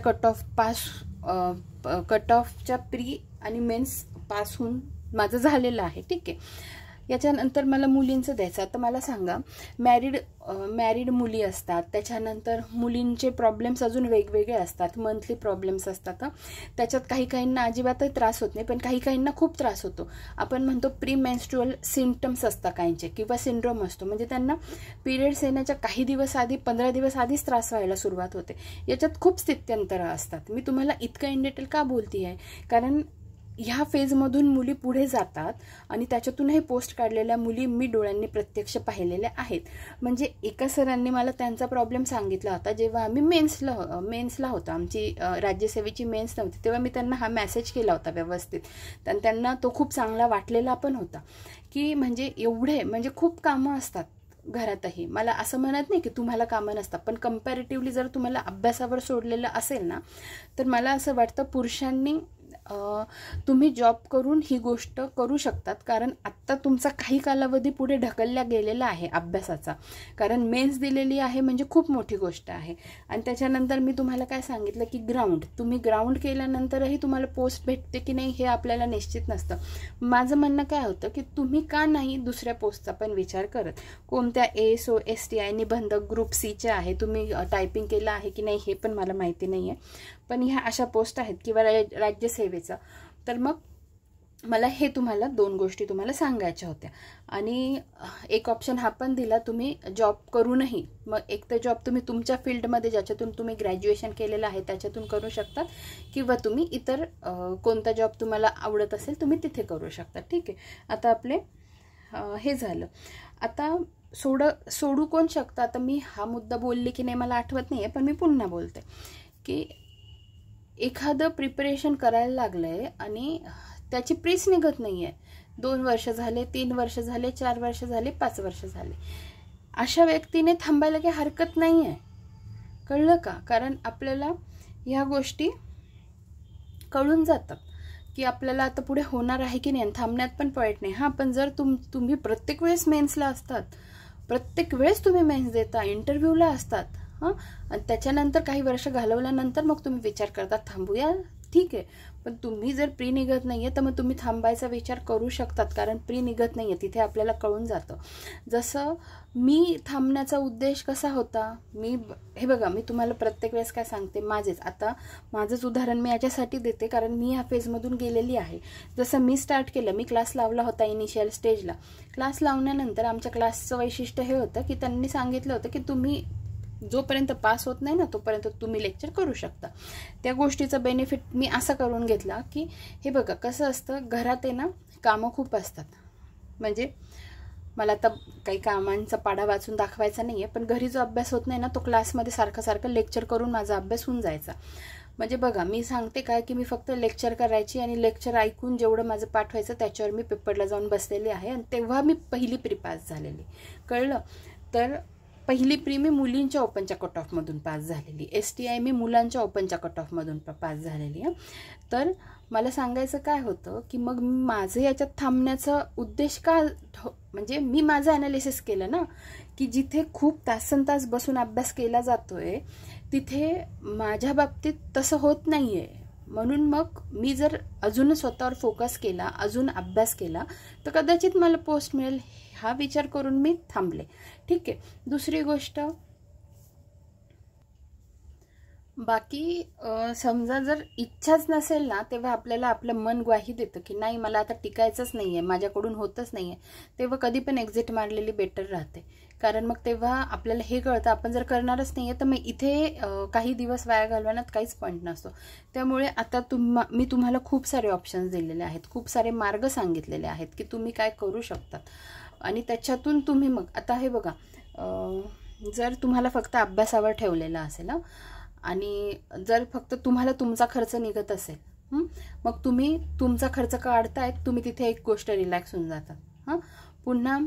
कट ऑफच्या प्री आणि मेन्स पास होऊन माझं झालेलं आहे, ठीक आहे. याच्यानंतर मला मुलींचं द्यायचं. आता मला सांगा, मॅरिड मुली असतात, त्याच्यानंतर मुलींचे प्रॉब्लेम्स अजून वेगवेगळे असतात, मंथली प्रॉब्लेम्स असतात. त्याच्यात काहींना अजिबातही त्रास होत नाही, पण काहींना खूप त्रास होतो. आपण म्हणतो प्री मेन्स्ट्रुअल सिम्पटम्स असतात काहींचे, किंवा सिंड्रोम असतो, म्हणजे त्यांना पिरियड्स येण्याच्या काही दिवस आधी, 15 दिवस आधीच त्रास व्हायला सुरुवात होते. याच्यात खूप स्थित्यंतरं असतात. मी तुम्हाला इतकं इन डिटेल का बोलती आहे, कारण ह्या फेजमधून मुली पुढे जातात आणि त्याच्यातूनही पोस्ट काढलेल्या मुली मी डोळ्यांनी प्रत्यक्ष पाहिलेल्या आहेत. म्हणजे एका सरांनी मला त्यांचा प्रॉब्लेम सांगितला होता जेव्हा आम्ही मेन्सला होतो, आमची राज्यसेवेची मेन्स नव्हती, तेव्हा मी त्यांना हा मेसेज केला होता व्यवस्थित, आणि त्यांना तो खूप चांगला वाटलेला पण होता की म्हणजे एवढे म्हणजे खूप कामं असतात, घरातही. मला असं म्हणत नाही की तुम्हाला कामं नसतात, पण कंपॅरेटिव्हली जर तुम्हाला अभ्यासावर सोडलेलं असेल ना, तर मला असं वाटतं पुरुषांनी तुम्ही जॉब करून ही गोष्ट करू शकतात, कारण आत्ता तुमचा काही कालावधी पुढे ढकलला गेलेला आहे अभ्यासाचा, कारण मेन्स दिलेली आहे म्हणजे खूप मोठी गोष्ट आहे. आणि त्याच्यानंतर मी तुम्हाला काय सांगितलं की तुम्ही ग्राउंड केल्यानंतरही तुम्हाला पोस्ट भेटते की नाही हे आपल्याला निश्चित नसतं. माझं म्हणणं काय होतं की तुम्ही का नाही दुसऱ्या पोस्टचा पण विचार करत, कोणत्या ASO STI निबंधक ग्रुप Cच्या आहे, तुम्ही टायपिंग केलं आहे की नाही हे पण मला माहिती नाही आहे, पण ह्या अशा पोस्ट आहेत किंवा राज्यसेवेचा. तर मग मला हे तुम्हाला 2 गोष्टी तुम्हाला सांगायच्या होत्या. आणि एक ऑप्शन हा पण दिला, तुम्ही जॉब करूनही, मग एक तर जॉब तुम्ही तुमच्या फील्डमध्ये ज्याच्यातून तुम्ही ग्रॅज्युएशन केलेलं आहे त्याच्यातून करू शकता, किंवा तुम्ही इतर कोणता जॉब तुम्हाला आवडत असेल तुम्ही तिथे करू शकता. ठीक आहे, आता आपले हे झालं. आता सोडू कोण शकतं. आता मी हा मुद्दा बोलले की नाही मला आठवत नाही आहे, पण मी पुन्हा बोलते की एखादं प्रिपरेशन करायला लागलं आहे आणि त्याची प्रीस निघत नाही आहे, 2 वर्ष झाले, 3 वर्ष झाले, 4 वर्ष झाले, 5 वर्ष झाले, अशा व्यक्तीने थांबायला काही हरकत नाही आहे. कळलं का? कारण आपल्याला ह्या गोष्टी कळून जातात की आपल्याला आता पुढे होणार आहे की नाही, थांबण्यात पण पॉईंट नाही. हां, पण जर तुम्ही प्रत्येक वेळेस मेन्सला असतात, प्रत्येक वेळेस तुम्ही मेन्स देता, इंटरव्ह्यूला असतात, हां, आणि त्याच्यानंतर काही वर्ष घालवल्यानंतर मग तुम्ही विचार करता थांबूया, ठीक आहे, पण तुम्ही जर प्री निघत नाही आहे तर मग तुम्ही थांबायचा विचार करू शकतात, कारण प्री निघत नाही आहे तिथे आपल्याला कळून जातं. जसं मी थांबण्याचा उद्देश कसा होता, हे बघा, मी तुम्हाला प्रत्येक वेळेस काय सांगते, माझंच उदाहरण मी याच्यासाठी देते कारण मी ह्या फेजमधून गेलेली आहे. जसं मी स्टार्ट केलं, मी क्लास लावला होता इनिशियल स्टेजला. क्लास लावल्यानंतर आमच्या क्लासचं वैशिष्ट्य हे होतं की त्यांनी सांगितलं होतं की तुम्ही जोपर्यंत पास होत नाही ना तोपर्यंत तुम्ही लेक्चर करू शकता. त्या गोष्टीचा बेनिफिट मी असा करून घेतला की हे बघा कसं असतं, घरात आहे ना कामं खूप असतात, म्हणजे मला आता काही कामांचा पाढा वाचून दाखवायचा नाही आहे, पण घरी जो अभ्यास होत नाही ना तो क्लासमध्ये सारखं लेक्चर करून माझा अभ्यास होऊन जायचा. म्हणजे बघा, मी सांगते काय की मी फक्त लेक्चर करायची आणि लेक्चर ऐकून जेवढं माझं पाठ व्हायचं त्याच्यावर मी पेपरला जाऊन बसलेली आहे, आणि तेव्हा मी पहिली प्री पास झालेली. कळलं? तर पहिली प्री मी मुलींच्या ओपनच्या कट ऑफमधून पास झालेली, STI मी मुलांच्या ओपनच्या कट ऑफमधून पास झालेली आहे. तर मला सांगायचं काय होतं की मग माझं याच्यात थांबण्याचा उद्देश का, म्हणजे मी माझं ॲनालिसिस केलं ना की जिथे खूप तासनतास बसून अभ्यास केला जातोय तिथे माझ्या बाबतीत तसं होत नाही आहे. म्हणून मग मी जर अजून स्वतःवर फोकस केला, अजून अभ्यास केला तर कदाचित मला पोस्ट मिळेल, हा विचार करून मी थांबले. ठीक आहे. दुसरी गोष्ट, बाकी समजा जर इच्छाच नसेल ना तेव्हा आपल्याला आपलं मन ग्वाही देतं की नाही मला आता टिकायचंच नाही आहे, माझ्याकडून होतच नाही आहे, तेव्हा कधी पण एक्झिट मारलेली बेटर राहते. कारण मग तेव्हा आपल्याला हे कळतं आपण जर करणारच नाही आहे तर मग इथे काही दिवस वाया घालवण्यात काहीच पॉईंट नसतो. त्यामुळे आता मी तुम्हाला खूप सारे ऑप्शन्स दिलेले आहेत, खूप सारे मार्ग सांगितलेले आहेत की तुम्ही काय करू शकतात, आणि त्याच्यातून तुम्ही मग आता हे बघा, जर तुम्हाला फक्त अभ्यासावर ठेवलेलं असेल आणि जर फक्त तुम्हाला तुमचा खर्च निघत असेल, मग तुम्ही तुमचा खर्च काढतायत, तुम्ही तिथे एक गोष्ट रिलॅक्स होऊन जातात. पुन्हा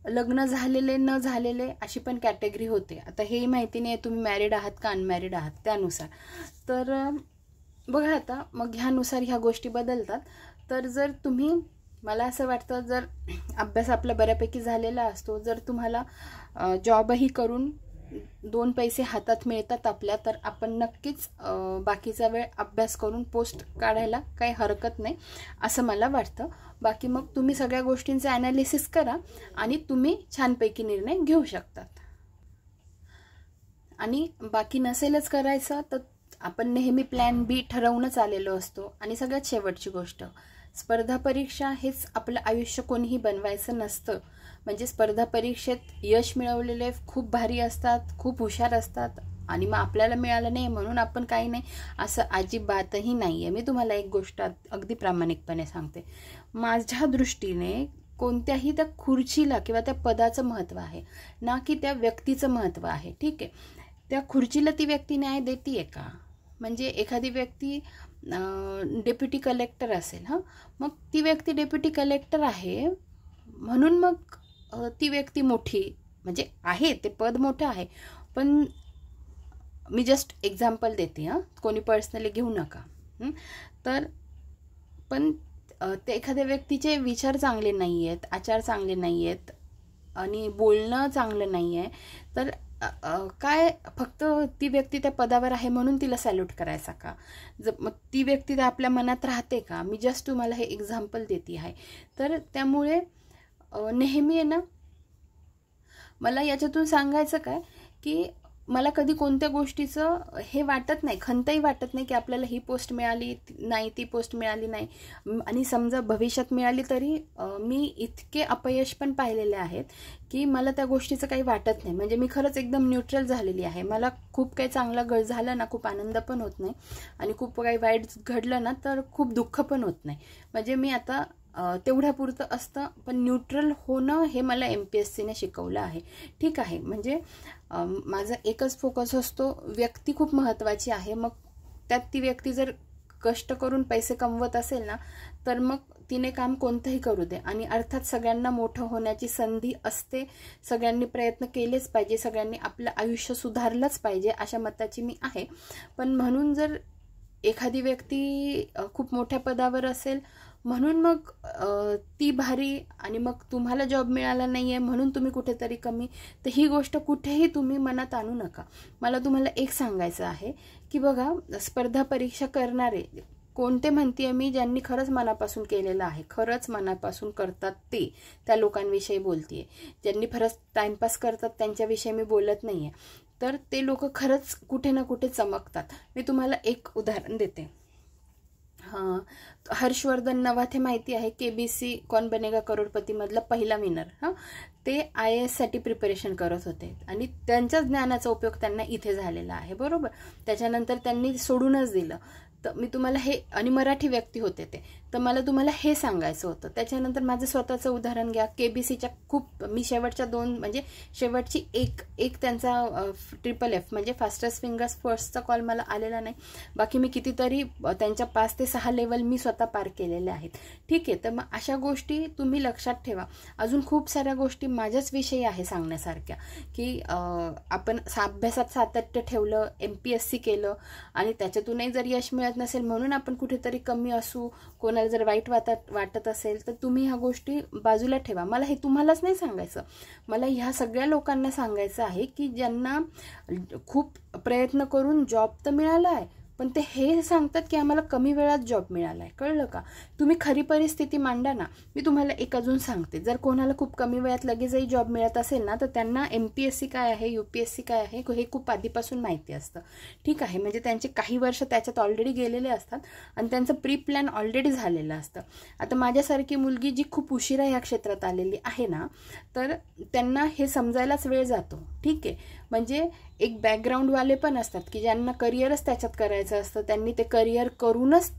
लग्न झालेले न झालेले अशी पण कॅटेगरी होते. आता हेही माहिती नाही तुम्ही मॅरिड आहात का अनमॅरिड आहात त्यानुसार. तर बघा आता मग ह्यानुसार ह्या गोष्टी बदलतात. तर जर तुम्ही, मला असं वाटतं जर अभ्यास आपला बऱ्यापैकी झालेला असतो, जर तुम्हाला जॉबही करून 2 पैसे हातात मिळतात आपल्या, तर आपण नक्कीच बाकीचा वेळ अभ्यास करून पोस्ट काढायला काही हरकत नाही असं मला वाटतं. बाकी मग तुम्ही सगळ्या गोष्टींचं ॲनालिसिस करा आणि तुम्ही छानपैकी निर्णय घेऊ शकतात. आणि बाकी नसेलच करायचं तर आपण नेहमी प्लॅन B ठरवूनच आलेलो असतो. आणि सगळ्यात शेवटची गोष्ट, स्पर्धा परीक्षा हेच आपलं आयुष्य कोणीही बनवायचं नसतं. म्हणजे स्पर्धा परीक्षेत यश मिळवलेले खूप भारी असतात, खूप हुशार असतात, आणि मग आपल्याला मिळालं नाही म्हणून आपण काही नाही असं अजिबातही नाही आहे. मी तुम्हाला एक गोष्ट अगदी प्रामाणिकपणे सांगते, माझ्या दृष्टीने कोणत्याही त्या खुर्चीला किंवा त्या पदाचं महत्त्व आहे ना की त्या व्यक्तीचं महत्त्व आहे. ठीक आहे, त्या खुर्चीला ती व्यक्ती न्याय देते का? म्हणजे एखादी व्यक्ती डेप्युटी कलेक्टर असेल, मग ती व्यक्ती डेप्युटी कलेक्टर आहे म्हणून मग ती व्यक्ती मोठी म्हणजे आहे ते पद मोठं आहे, पण मी जस्ट एक्झाम्पल देते हां, कोणी पर्सनली घेऊ नका. तर पण ते एखाद्या व्यक्तीचे विचार चांगले नाही आहेत, आचार चांगले नाही आहेत आणि बोलणं चांगलं नाही आहे, तर काय फक्त ती व्यक्ती त्या पदावर आहे म्हणून तिला सॅल्यूट करायचा का? मग ती व्यक्ती आपल्या मनात राहते का? मी जस्ट तुम्हाला हे एक्झाम्पल देते आहे. तर त्यामुळे नेहमी आहे ना, मला याच्यातून सांगायचं काय की मला कधी कोणत्या गोष्टीचं हे वाटत नाही, खंतही वाटत नाही की आपल्याला ही पोस्ट मिळाली नाही, ती पोस्ट मिळाली नाही, आणि समजा भविष्यात मिळाली तरी मी इतके अपयश पण पाहिलेले आहेत की मला त्या गोष्टीचं काही वाटत नाही. म्हणजे मी खरंच एकदम न्यूट्रल झालेली आहे. मला खूप काही चांगलं झालं ना, खूप आनंद पण होत नाही, आणि खूप काही वाईट घडलं ना तर खूप दुःख पण होत नाही. म्हणजे मी आता तेवढ्यापुरतं असतं, पण न्यूट्रल होणं हे मला MPSCने शिकवलं आहे. ठीक आहे, म्हणजे माझा एकच फोकस असतो, व्यक्ती खूप महत्त्वाची आहे. मग त्यात ती व्यक्ती जर कष्ट करून पैसे कमवत असेल ना, तर मग तिने काम कोणतंही करू दे. आणि अर्थात सगळ्यांना मोठं होण्याची संधी असते, सगळ्यांनी प्रयत्न केलेच पाहिजे, सगळ्यांनी आपलं आयुष्य सुधारलंच पाहिजे, अशा मताची मी आहे. पण म्हणून जर एखादी व्यक्ती खूप मोठ्या पदावर असेल म्हणून मग ती भारी आणि मग तुम्हाला जॉब मिळाला नाही आहे म्हणून तुम्ही कुठेतरी कमी, तर ही गोष्ट कुठेही तुम्ही मनात आणू नका. मला तुम्हाला एक सांगायचं आहे की बघा, स्पर्धा परीक्षा करणारे कोणते म्हणते मी, ज्यांनी खरंच मनापासून केलेलं आहे, खरंच मनापासून करतात ते, त्या लोकांविषयी बोलते. ज्यांनी खरंच टाइमपास करतात त्यांच्याविषयी मी बोलत नाही आहे. तर ते लोक खरंच कुठे ना कुठे चमकतात. मी तुम्हाला एक उदाहरण देते. हां, हर्षवर्धन नवाथे माहिती आहे, KBC कौन बनेगा करोडपती मधला पहिला विनर. हां, ते IAS साठी प्रिपरेशन करत होते आणि त्यांच्या ज्ञानाचा उपयोग त्यांना इथे झालेला आहे, बरोबर. त्याच्यानंतर त्यांनी सोडूनच दिलं. तर मी तुम्हाला हे, आणि मराठी व्यक्ती होते ते, तर मला तुम्हाला हे सांगायचं होतं. त्याच्यानंतर माझं स्वतःचं उदाहरण घ्या. KBCच्या खूप, मी शेवटच्या 2 म्हणजे शेवटची एक त्यांचा FFF म्हणजे फास्टेस्ट फिंगर्स फर्स्टचा कॉल मला आलेला नाही. बाकी मी कितीतरी त्यांच्या 5 ते 6 लेवल मी स्वतः पार केलेल्या आहेत. ठीक आहे, तर मग अशा गोष्टी तुम्ही लक्षात ठेवा. अजून खूप साऱ्या गोष्टी माझ्याच विषयी आहे सांगण्यासारख्या, की आपण अभ्यासात सातत्य ठेवलं, MPSC केलं आणि त्याच्यातूनही जर यश मिळत नसेल म्हणून आपण कुठेतरी कमी असू, कोणाला जर वाईट वाटत असेल तर तुम्ही ह्या गोष्टी बाजूला ठेवा. मला हे तुम्हालाच नाही सांगायचं, मला ह्या सगळ्या लोकांना सांगायचं आहे की ज्यांना खूप प्रयत्न करून जॉब तर मिळाला आहे, पण ते हे सांगतात की आम्हाला कमी वेळात जॉब मिळाला आहे. कळलं का? तुम्ही खरी परिस्थिती मांडा ना. मी तुम्हाला एक अजून सांगते, जर कोणाला खूप कमी वेळात लगेचही जॉब मिळत असेल ना, तर त्यांना MPSC काय आहे, UPSC काय आहे हे खूप आधीपासून माहिती असतं. ठीक आहे, म्हणजे त्यांचे काही वर्ष त्याच्यात ऑलरेडी गेलेले असतात आणि त्यांचं प्री प्लॅन ऑलरेडी झालेलं असतं. आता माझ्यासारखी मुलगी जी खूप उशिरा ह्या क्षेत्रात आलेली आहे ना, तर त्यांना हे समजायलाच वेळ जातो. ठीक आहे, म्हणजे एक बॅकग्राऊंडवाले पण असतात की ज्यांना करिअरच त्याच्यात करायचं असतं, त्यांनी ते करिअर करूनच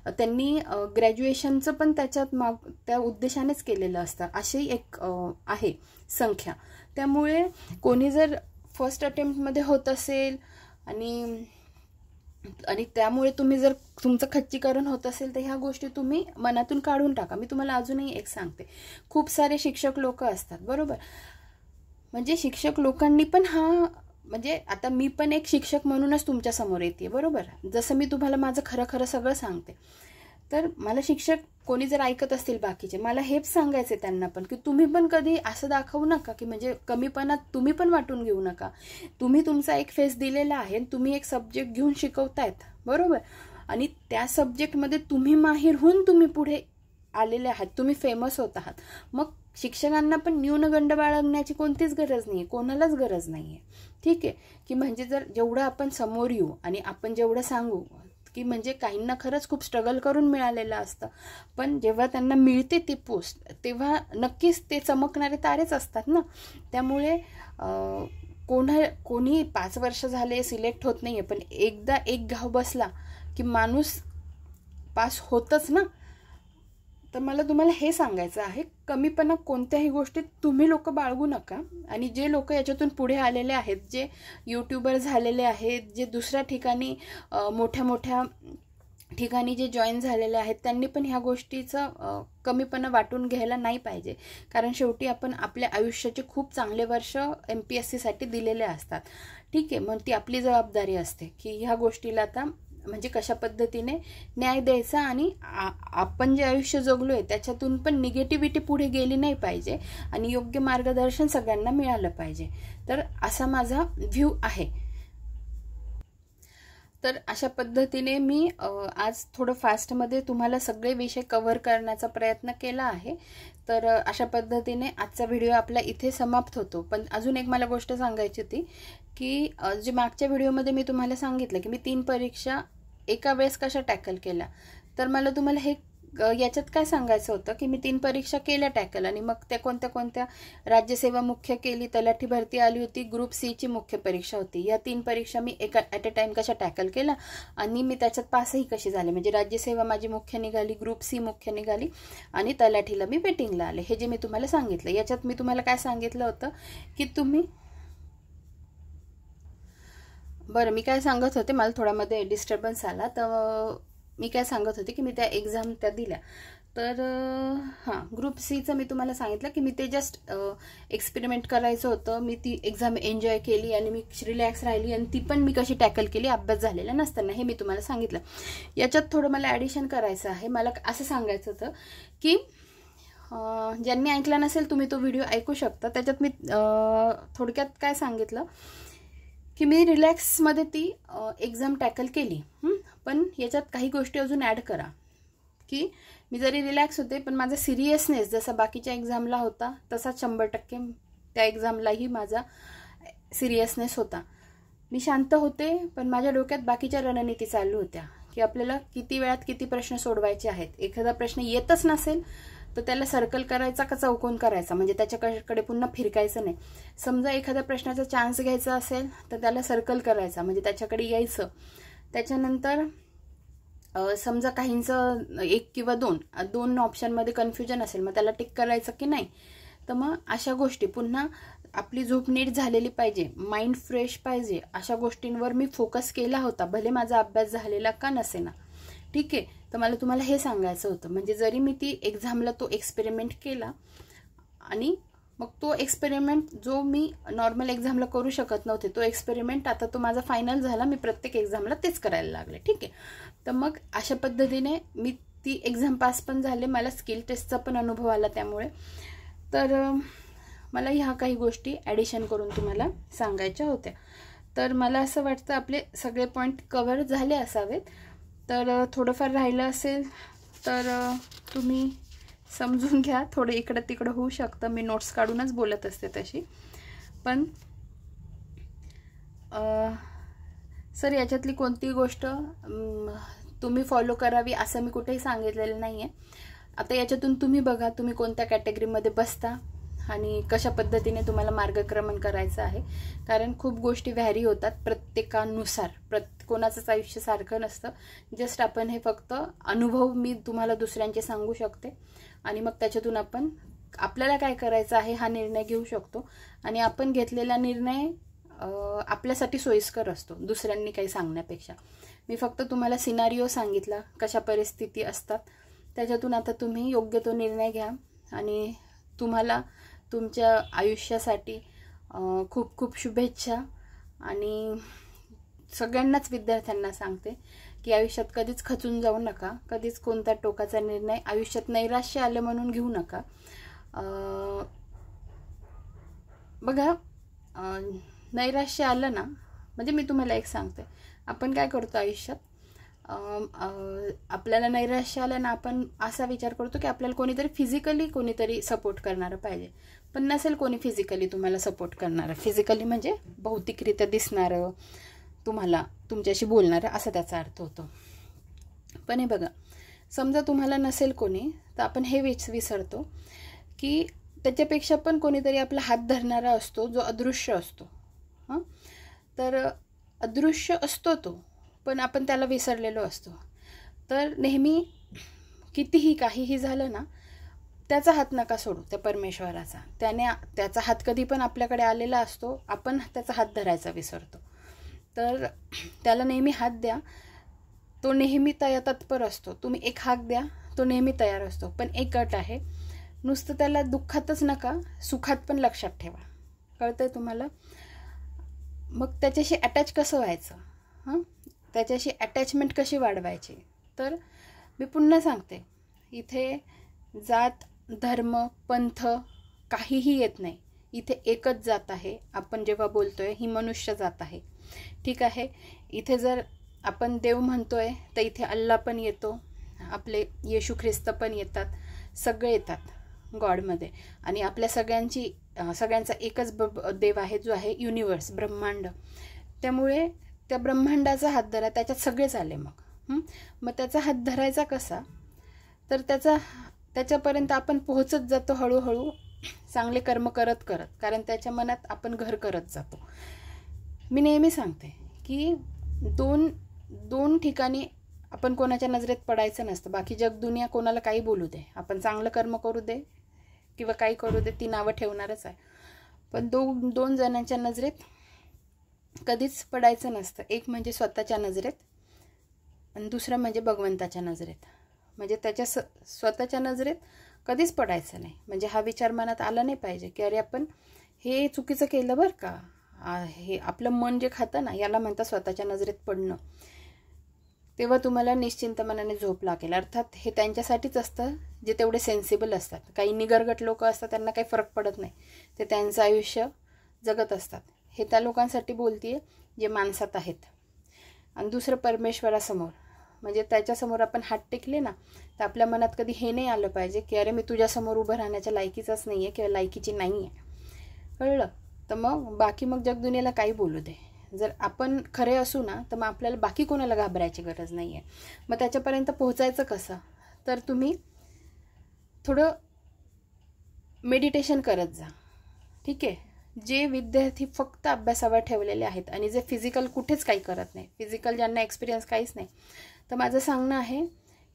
त्यांनी ग्रॅज्युएशनचं पण त्याच्यात त्या उद्देशानेच केलेलं असतं. अशी एक आहे संख्या. त्यामुळे कोणी जर फर्स्ट अटेम्प्टमध्ये होत असेल आणि त्यामुळे तुम्ही जर तुमचं खच्चीकरण होत असेल तर ह्या गोष्टी तुम्ही मनातून काढून टाका. मी तुम्हाला अजूनही एक सांगते, खूप सारे शिक्षक लोक असतात, बरोबर. म्हणजे शिक्षक लोकांनी पण म्हणजे आता मी पण एक शिक्षक म्हणूनच तुमच्या समोर येते, बरोबर. जसं मी तुम्हाला माझं खरं सगळं सांगते, तर मला शिक्षक कोणी जर ऐकत असतील बाकीचे, मला हेच सांगायचे त्यांना पण की तुम्ही पण कधी असं दाखवू नका की म्हणजे कमीपणात तुम्ही पण वाटून घेऊ नका. तुम्ही तुमचा एक फेस दिलेला आहे, तुम्ही एक सब्जेक्ट घेऊन शिकवतायत, बरोबर, आणि त्या सब्जेक्टमध्ये तुम्ही माहीर होऊन तुम्ही पुढे आलेले आहात, तुम्ही फेमस होत आहात. मग शिक्षकांना पण न्यूनगंड बाळगण्याची कोणतीच गरज नाही, कोणालाच गरज नाही आहे. ठीक आहे, की म्हणजे जर जेवढं आपण समोर येऊ आणि आपण जेवढं सांगू की म्हणजे काहींना खरंच खूप स्ट्रगल करून मिळालेलं असतं, पण जेव्हा त्यांना मिळते ती पोस्ट तेव्हा नक्कीच ते चमकणारे तारेच असतात ना. त्यामुळे कोणी 5 वर्ष झाले सिलेक्ट होत नाहीये, पण एकदा एक घाव बसला की माणूस पास होतच ना. तर मला तुम्हाला हे सांगायचं आहे, कमीपणा कोणत्याही गोष्टीत तुम्ही लोक बाळगू नका. आणि जे लोक याच्यातून पुढे आलेले आहेत, जे यूट्यूबर झालेले आहेत, जे दुसऱ्या ठिकाणी मोठ्या ठिकाणी जे जॉईन झालेले आहेत त्यांनी पण ह्या गोष्टीचं कमीपणा वाटून घ्यायला नाही पाहिजे, कारण शेवटी आपण आपल्या आयुष्याचे खूप चांगले वर्ष MPSCसाठी दिलेले असतात. ठीक आहे, मग ती आपली जबाबदारी असते की ह्या गोष्टीला आता म्हणजे कशा पद्धतीने न्याय द्यायचा आणि आपण जे आयुष्य जगलो आहे त्याच्यातून पण निगेटिव्हिटी पुढे गेली नाही पाहिजे आणि योग्य मार्गदर्शन सगळ्यांना मिळालं पाहिजे. तर असा माझा व्ह्यू आहे. तर अशा पद्धतीने मी आज थोडं फास्टमध्ये तुम्हाला सगळे विषय कव्हर करण्याचा प्रयत्न केला आहे. तर अशा पद्धतीने आजचा व्हिडिओ आपला इथे समाप्त होतो. पण अजून एक मला गोष्ट सांगायची होती की जे मागच्या व्हिडिओमध्ये मी तुम्हाला सांगितलं की मी 3 परीक्षा एका वेळेस कशा टॅकल केल्या, तर मला तुम्हाला हे याच्यात काय सांगायचं होतं की मी 3 परीक्षा केल्या टॅकल आणि मग त्या कोणत्या राज्यसेवा मुख्य केली, तलाठी भरती आली होती, ग्रुप सी ची मुख्य परीक्षा होती. या 3 परीक्षा मी एका ॲट अ टाइम कशा टॅकल केल्या आणि मी त्याच्यात पासही कशी झाले. म्हणजे राज्यसेवा माझी मुख्य निघाली, ग्रुप सी मुख्य निघाली आणि तलाठीला मी वेटिंगला आले. हे जे मी तुम्हाला सांगितलं, याच्यात मी तुम्हाला काय सांगितलं होतं की तुम्ही बरं मी काय सांगत होते, मला थोड्यामध्ये डिस्टर्बन्स आला. तर मी काय सांगत होते की मी त्या एक्झाम त्या दिल्या. तर हां, ग्रुप सीचं मी तुम्हाला सांगितलं की मी ते जस्ट एक्सपेरिमेंट करायचं होतं. मी ती एक्झाम एन्जॉय केली आणि मी रिलॅक्स राहिली आणि ती पण मी कशी टॅकल केली अभ्यास झालेला नसताना, हे मी तुम्हाला सांगितलं. याच्यात थोडं मला ॲडिशन करायचं आहे. मला असं सांगायचं होतं की ज्यांनी ऐकला नसेल तुम्ही तो व्हिडिओ ऐकू शकता. त्याच्यात मी थोडक्यात काय सांगितलं की मी रिलॅक्समध्ये ती एक्झाम टॅकल केली. पण याच्यात काही गोष्टी अजून ॲड करा की मी जरी रिलॅक्स होते पण माझा सिरियसनेस जसा बाकीच्या एक्झामला होता तसा 100% त्या एक्झामलाही माझा सिरियसनेस होता. मी शांत होते पण माझ्या डोक्यात बाकीच्या रणनीती चालू होत्या की आपल्याला किती वेळात किती प्रश्न सोडवायचे आहेत. एखादा प्रश्न येतच नसेल तर त्याला सर्कल करायचा का चौकोन करायचा, म्हणजे त्याच्याकडे पुन्हा फिरकायचं नाही. समजा एखाद्या प्रश्नाचा चान्स घ्यायचा असेल तर त्याला सर्कल करायचा, म्हणजे त्याच्याकडे यायचं. त्याच्यानंतर समजा काहींचं 1 किंवा 2 ऑप्शनमध्ये कन्फ्युजन असेल, मग त्याला टिक करायचं की नाही. तर मग अशा गोष्टी, पुन्हा आपली झोप नीट झालेली पाहिजे, माइंड फ्रेश पाहिजे, अशा गोष्टींवर मी फोकस केला होता, भले माझा अभ्यास झालेला का नसेना. ठीक आहे, तर मला तुम्हाला हे सांगायचं होतं. म्हणजे जरी मी ती एक्झामला तो एक्सपेरिमेंट केला आणि मग तो एक्सपेरिमेंट जो मी नॉर्मल एक्झामला करू शकत नव्हते तो एक्सपेरिमेंट आता तो माझा फायनल झाला. मी प्रत्येक एक्झामला तेच करायला लागले. ठीक आहे, तर मग अशा पद्धतीने मी ती एक्झाम पास पण झाले. मला स्किल टेस्टचा पण अनुभव आला त्यामुळे. तर मला ह्या काही गोष्टी ॲडिशन करून तुम्हाला सांगायच्या होत्या. तर मला असं वाटतं आपले सगळे पॉईंट कव्हर झाले असावेत. तर थोडंफार राहिलं असेल तर तुम्ही समजून घ्या. थोडं इकडं तिकडं होऊ शकतं, मी नोट्स काढूनच बोलत असते तशी. पण सर याच्यातली कोणतीही गोष्ट तुम्ही फॉलो करावी असं मी कुठेही सांगितलेलं नाही आहे. आता याच्यातून तुम्ही बघा तुम्ही कोणत्या कॅटेगरीमध्ये बसता आणि कशा पद्धतीने तुम्हाला मार्गक्रमण करायचं आहे. कारण खूप गोष्टी व्हॅरी होतात प्रत्येकानुसार. कोणाचंच आयुष्य सारखं नसतं. जस्ट आपण हे फक्त अनुभव मी तुम्हाला दुसऱ्यांचे सांगू शकते आणि मग त्याच्यातून आपण आपल्याला काय करायचं आहे हा निर्णय घेऊ शकतो. आणि आपण घेतलेला निर्णय आपल्यासाठी सोयीस्कर असतो दुसऱ्यांनी काही सांगण्यापेक्षा. मी फक्त तुम्हाला सिनारिओ सांगितला, कशा परिस्थिती असतात, त्याच्यातून आता तुम्ही योग्य तो निर्णय घ्या. आणि तुम्हाला तुमच्या आयुष्यासाठी खूप खूप शुभेच्छा. आणि सगळ्यांनाच विद्यार्थ्यांना सांगते की आयुष्यात कधीच खचून जाऊ नका, कधीच कोणता टोकाचा निर्णय आयुष्यात नैराश्य आले म्हणून घेऊ नका. बघा नैराश्य आलं ना, म्हणजे मी तुम्हाला एक सांगते, आपण काय करतो आयुष्यात, आपल्याला नैराश्य आलं ना आपण असा विचार करतो की आपल्याला कोणीतरी सपोर्ट करणारं पाहिजे. पण नसेल कोणी फिजिकली तुम्हाला सपोर्ट करणारं. फिजिकली म्हणजे भौतिकरित्या दिसणारं, तुम्हाला तुमच्याशी बोलणारं, असा त्याचा अर्थ होतो. पण हे बघा, समजा तुम्हाला नसेल कोणी, तर आपण हे विसरतो की त्याच्यापेक्षा पण कोणीतरी आपला हात धरणारा असतो जो अदृश्य असतो. तर अदृश्य असतो तो, पण आपण त्याला विसरलेलो असतो. तर नेहमी कितीही काहीही झालं ना, त्याचा हात नका सोडू, त्या परमेश्वराचा. त्याचा हात कधी पण आपल्याकडे आलेला असतो, आपण त्याचा हात धरायचा विसरतो. तर त्याला नेहमी हात द्या. तो नेहमी तत्पर असतो. तुम्ही एक हाक द्या, तो नेहमी तयार असतो. पण एक अट आहे, नुसतं त्याला दुःखातच नका, सुखात पण लक्षात ठेवा. कळतंय तुम्हाला? मग त्याच्याशी अटॅच कसं व्हायचं, त्याच्याशी अटॅचमेंट कशी वाढवायची? तर मी पुन्हा सांगते, इथे जात, धर्म, पंथ काहीही येत नाही. इथे एकच जात आहे. आपण जेव्हा बोलतोय ही मनुष्य जात आहे. ठीक आहे. इथे जर आपण देव म्हणतोय तर इथे अल्लाह पण येतो, आपले येशू ख्रिस्त पण येतात, सगळे येतात गॉडमध्ये. आणि आपल्या सगळ्यांचा एकच देव आहे, जो आहे युनिवर्स, ब्रह्मांड. त्यामुळे त्या ब्रह्मांडाचा हात धरा, त्याच्यात सगळेच आले. मग त्याचा हात धरायचा कसा? तर त्याच्यापर्यंत आपण पोहोचत जातो हळूहळू, चांगले कर्म करत करत, कारण त्याच्या मनात आपण घर करत जातो. मी नेहमी सांगते की दोन ठिकाणी आपण कोणाच्या नजरेत पडायचं नसतं. बाकी जग दुनिया कोणाला काही बोलू दे, आपण चांगलं कर्म करू दे किंवा काही करू दे, ती नावं ठेवणारच आहे. पण दोन जणांच्या नजरेत कधीच पडायचं नसतं. एक म्हणजे स्वतःच्या नजरेत आणि दुसरं म्हणजे भगवंताच्या नजरेत. म्हणजे त्याच्या स्वतःच्या नजरेत कधीच पडायचं नाही. म्हणजे हा विचार मनात आला नाही पाहिजे की अरे आपण हे चुकीचं केलं बरं का. हे आपलं मन जे खातं ना, याला म्हणतात स्वतःच्या नजरेत पडणं. तेव्हा तुम्हाला निश्चिंत मनाने झोप लागेल. अर्थात हे त्यांच्यासाठीच असतं जे तेवढे सेन्सिबल असतात. काही निगरगट लोक असतात, त्यांना काही फरक पडत नाही, ते त्यांचं आयुष्य जगत असतात. हे त्या लोकांसाठी बोलतीये जे माणसात आहेत. आणि दुसरं परमेश्वरासमोर, म्हणजे त्याच्यासमोर आपण हात टेकले ना, तर आपल्या मनात कधी हे नाही आलं पाहिजे की अरे मी तुझ्यासमोर उभं राहण्याच्या लायकीचाच नाही आहे किंवा लायकीची नाही आहे. कळलं? तर मग जग दुनियाला काही बोलू दे. जर आपण खरे असू ना, तर मग आपल्याला बाकी कोणाला घाबरायची गरज नाही आहे. मग त्याच्यापर्यंत पोहोचायचं कसं? तर तुम्ही थोडं मेडिटेशन करत जा. ठीक आहे. जे विद्यार्थी फक्त अभ्यासावर ठेवलेले आहेत आणि जे फिजिकल कुठेच काही करत नाही, फिजिकल ज्यांना एक्सपिरियन्स काहीच नाही, तर माझं सांगणं आहे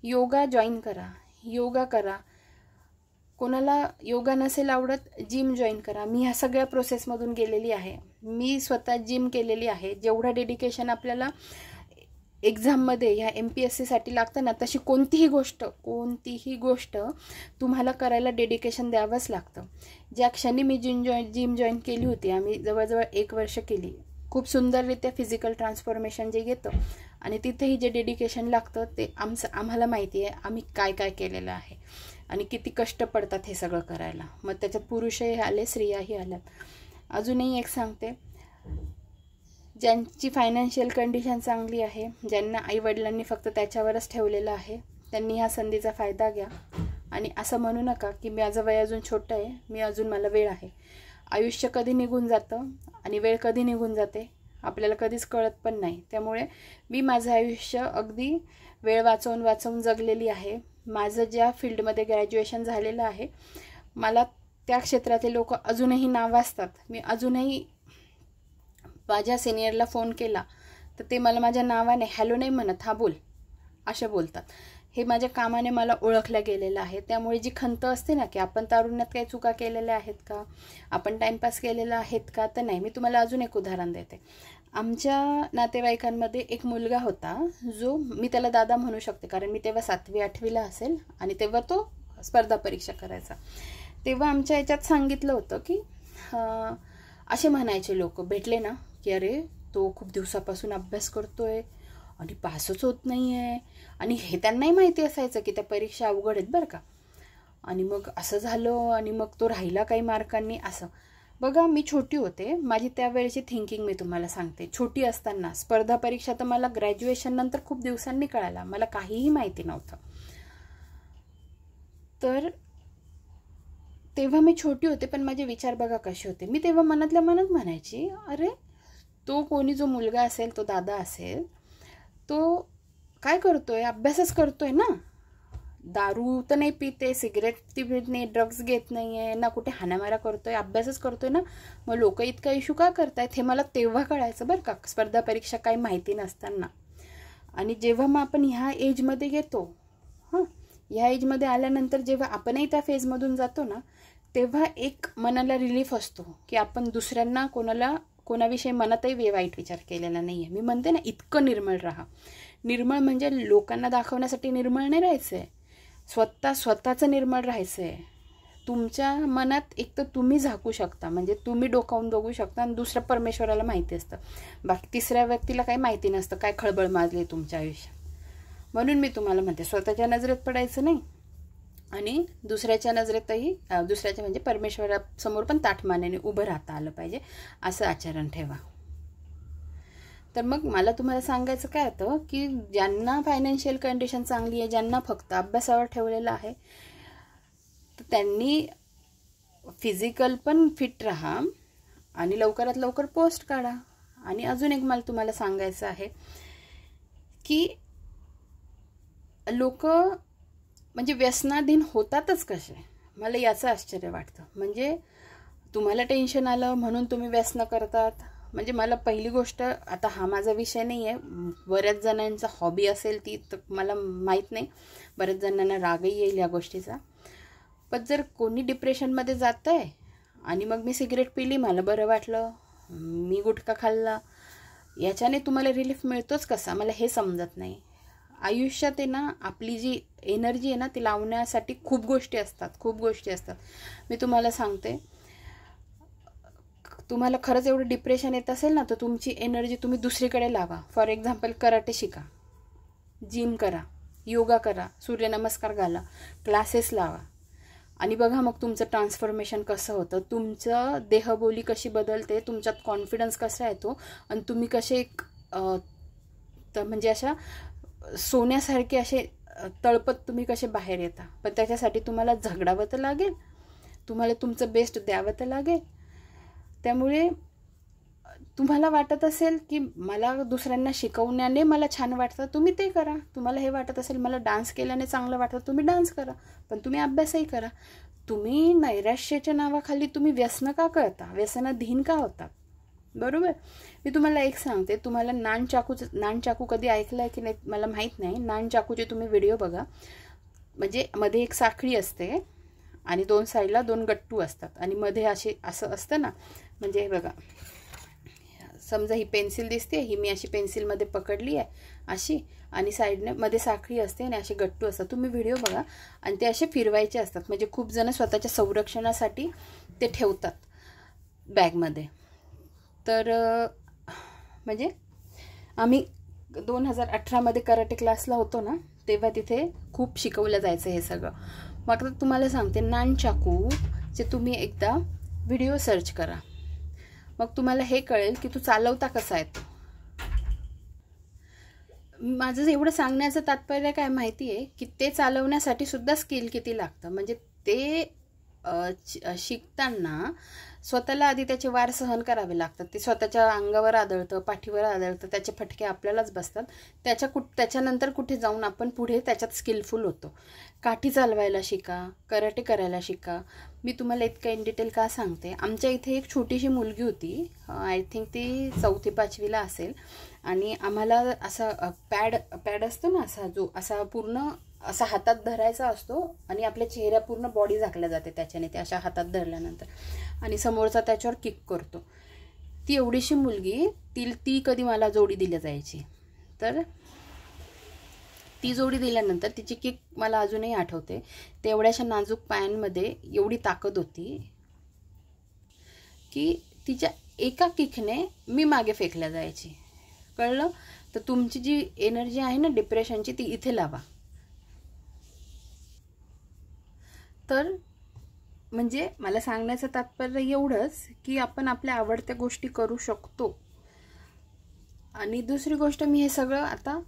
योगा जॉईन करा, योगा करा. कोणाला योगा नसेल आवडत, जिम जॉईन करा. मी ह्या सगळ्या प्रोसेसमधून गेलेली आहे. मी स्वतः जिम केलेली आहे. जेवढं डेडिकेशन आपल्याला एक्झाममध्ये ह्या MPSCसाठी लागतं ना, तशी कोणतीही गोष्ट तुम्हाला करायला डेडिकेशन द्यावंच लागतं. ज्या क्षणी मी जिम जॉईन केली होती, आम्ही जवळजवळ 1 वर्ष केली. खूप सुंदररित्या फिजिकल ट्रान्सफॉर्मेशन जे येतं आणि तिथेही जे डेडिकेशन लागतं ते आम्हाला माहिती आहे. आम्ही काय काय केलेलं आहे आणि किती कष्ट पडतात हे सगळं करायला. मग त्याच्यात पुरुषही आले, स्त्रियाही आल्यात. अजूनही एक सांगते, ज्यांची फायनान्शियल कंडिशन चांगली आहे, ज्यांना आईवडिलांनी फक्त त्याच्यावरच ठेवलेलं आहे, त्यांनी ह्या संधीचा फायदा घ्या. आणि असं म्हणू नका की माझं वय अजून छोटं आहे, मला वेळ आहे. आयुष्य कधी निघून जातं आणि वेळ कधी निघून जाते आपल्याला कधीच कळत पण नाही. त्यामुळे मी माझं आयुष्य अगदी वेळ वाचवून जगलेली आहे. माझं ज्या फील्डमध्ये ग्रॅज्युएशन झालेलं आहे, मला त्या क्षेत्रातले लोक अजूनही नावाजतात. मी अजूनही माझ्या सिनियरला फोन केला तर ते मला माझ्या नावाने हॅलो नाही म्हणत, हा बोल असे बोलतात. हे माझ्या कामाने मला ओळखलं गेलेलं आहे. त्यामुळे जी खंत असते ना की आपण तारुण्यात काही चुका केलेल्या आहेत का, आपण टाईमपास केलेला आहेत का, तर नाही. मी तुम्हाला अजून एक उदाहरण देते. आमच्या नातेवाईकांमध्ये एक मुलगा होता, जो मी त्याला दादा म्हणू शकते, कारण मी तेव्हा 7वी-8वीला असेल आणि तेव्हा तो स्पर्धा परीक्षा करायचा. तेव्हा आमच्या याच्यात सांगितलं होतं की असे म्हणायचे लोक भेटले ना की अरे तो खूप दिवसापासून अभ्यास करतोय आणि पासच होत नाही आहे. आणि हे त्यांनाही माहिती असायचं की त्या परीक्षा अवघड आहेत बरं का. आणि मग असं झालं आणि मग तो राहिला काही मार्कांनी. असं बघा, मी छोटी होते, माझी त्यावेळेची थिंकिंग मी तुम्हाला सांगते. छोटी असताना स्पर्धा परीक्षा तर मला ग्रॅज्युएशन नंतर खूप दिवसांनी कळाला, मला काहीही माहिती नव्हतं. तर तेव्हा मी छोटी होते, पण माझे विचार बघा कसे होते. मी तेव्हा मनातल्या मनात म्हणायची अरे तो कोणी जो मुलगा असेल, तो दादा असेल, तो काय करतोय, अभ्यासच करतोय ना. दारू तर नाही पिते, सिगरेट पित नाही, ड्रग्स घेत नाही आहे ना, कुठे हाणामारा करतोय, अभ्यासच करतोय ना. मग लोक इतका इश्यू का करतायत हे मला तेव्हा कळायचं बरं का, स्पर्धा परीक्षा काही माहिती नसताना. आणि जेव्हा मग आपण ह्या एजमध्ये येतो, ह्या एजमध्ये आल्यानंतर जेव्हा आपणही त्या फेजमधून जातो ना, तेव्हा एक मनाला रिलीफ असतो की आपण दुसऱ्यांना कोणाविषयी मनातही वाईट विचार केलेला नाही आहे. मी म्हणते ना, इतकं निर्मळ राहा. निर्मळ म्हणजे लोकांना दाखवण्यासाठी निर्मळ नाही राहायचं आहे, स्वतःचं निर्मळ राहायचं आहे. तुमच्या मनात एक तर तुम्ही झाकू शकता, म्हणजे तुम्ही डोकावून बघू शकता, आणि दुसऱ्या परमेश्वराला माहिती असतं. बाकी तिसऱ्या व्यक्तीला काही माहिती नसतं काय खळबळ माजली तुमच्या आयुष्यात. म्हणून मी तुम्हाला म्हणते, स्वतःच्या नजरेत पडायचं नाही आणि दुसऱ्याच्या नजरेतही, दुसऱ्याच्या म्हणजे परमेश्वरासमोर पण ताठमानेने उभं राहता आलं पाहिजे, असं आचरण ठेवा. तर मग मला तुम्हाला सांगायचं काय होतं की ज्यांना फायनान्शियल कंडिशन चांगली आहे, ज्यांना फक्त अभ्यासावर ठेवलेलं आहे, तर त्यांनी फिजिकल पण फिट राहा आणि लवकरात लवकर पोस्ट काढा. आणि अजून एक मला तुम्हाला सांगायचं आहे की लोक म्हणजे व्यसनाधीन होतातच कसे, मला याचं आश्चर्य वाटतं. म्हणजे तुम्हाला टेन्शन आलं म्हणून तुम्ही व्यसन करतात. म्हणजे मला पहिली गोष्ट, आता हा माझा विषय नाही आहे, बऱ्याच जणांचा हॉबी असेल ती, तर मला माहीत नाही, बऱ्याच जणांना रागही येईल या गोष्टीचा. पण जर कोणी डिप्रेशनमध्ये जात आहे आणि मग मी सिगरेट पिली, मला बरं वाटलं, मी गुटखा खाल्ला, याच्याने तुम्हाला रिलीफ मिळतोच कसा, मला हे समजत नाही. आयुष्यात आहे ना, आपली जी एनर्जी आहे ना, ती लावण्यासाठी खूप गोष्टी असतात. मी तुम्हाला सांगते, तुम्हाला खरंच एवढं डिप्रेशन येत असेल ना, तर तुमची एनर्जी तुम्ही दुसरीकडे लावा. फॉर एक्झाम्पल, कराटे शिका, जिम करा, योगा करा, सूर्यनमस्कार घाला, क्लासेस लावा, आणि बघा मग तुमचं ट्रान्सफॉर्मेशन कसं होतं, तुमचं देहबोली कशी बदलते, तुमच्यात कॉन्फिडन्स कसा येतो, आणि तुम्ही कसे एक म्हणजे अशा सोन्यासारखे असे तळपत तुम्ही कसे बाहेर येता. पण त्याच्यासाठी तुम्हाला झगडावं तर लागेल, तुम्हाला तुमचं बेस्ट द्यावं तर लागेल. त्यामुळे तुम्हाला वाटत असेल की मला दुसऱ्यांना शिकवण्याने मला छान वाटतं, तुम्ही ते करा. तुम्हाला हे वाटत असेल मला डान्स केल्याने चांगलं वाटतं, तुम्ही डान्स करा. पण तुम्ही अभ्यासही करा. तुम्ही नैराश्याच्या नावाखाली तुम्ही व्यसन का करता, व्यसनाधीन का होता, बरोबर. मी तुम्हाला एक सांगते, तुम्हाला नान चाकू कधी ऐकलाय की नाही मला माहीत नाही. नान चाकूचे तुम्ही व्हिडिओ बघा. म्हणजे मध्ये एक साखळी असते आणि दोन साईडला 2 गट्टू असतात आणि मध्ये असं असतं ना, म्हणजे बघा, समजा ही पेन्सिल दिसते, ही मी अशी पेन्सिलमध्ये पकडली आहे अशी, आणि साईडने मध्ये साखळी असते आणि असे गट्टू असतात. तुम्ही व्हिडिओ बघा, आणि ते असे फिरवायचे असतात. म्हणजे खूप जण स्वतःच्या संरक्षणासाठी ते ठेवतात बॅगमध्ये. तर म्हणजे आम्ही 2018 कराटे क्लासला होतो ना, तेव्हा तिथे खूप शिकवलं जायचं हे सगळं. मग आता तुम्हाला सांगते, नान चाकूचे तुम्ही एकदा व्हिडिओ सर्च करा, मग तुम्हाला हे कळेल की तू चालवता कसा आहे. माझं एवढं सांगण्याचं तात्पर्य काय माहिती आहे की ते चालवण्यासाठी सुद्धा स्किल किती लागतं. म्हणजे ते शिकताना स्वतःला आधी त्याचे वार सहन करावे लागतात. ते स्वतःच्या अंगावर आदळतं, पाठीवर आदळतं, त्याचे फटके आपल्यालाच बसतात. त्याच्यानंतर कुठे जाऊन आपण पुढे त्याच्यात स्किलफुल होतो. काठी चालवायला शिका, कराटे करायला शिका. मी तुम्हाला इतकं इन डिटेल का सांगते, आमच्या इथे एक छोटीशी मुलगी होती, आय थिंक ती 4थी-5वीला असेल, आणि आम्हाला असा पॅड असतो ना, असा जो असा पूर्ण असा हातात धरायचा असतो आणि आपल्या चेहऱ्या पूर्ण बॉडी झाकल्या जाते त्याच्याने, ते अशा हातात धरल्यानंतर, आणि समोरचा त्याच्यावर किक करतो. ती एवढीशी मुलगी, ती कधी मला जोडी दिली जायची, तर ती जोडी दिल्यानंतर तिची किक मला अजूनही आठवते. ते एवढ्याशा नाजूक पायांमध्ये एवढी ताकद होती की तिच्या एका किकने मी मागे फेकल्या जायची. कळलं. तर तुमची जी एनर्जी आहे ना डिप्रेशनची, ती इथे लावा. तर म्हणजे मला सांगण्याचं तात्पर्य एवढंच की आपण आपल्या आवडत्या गोष्टी करू शकतो. आणि दुसरी गोष्ट, मी हे सगळं आता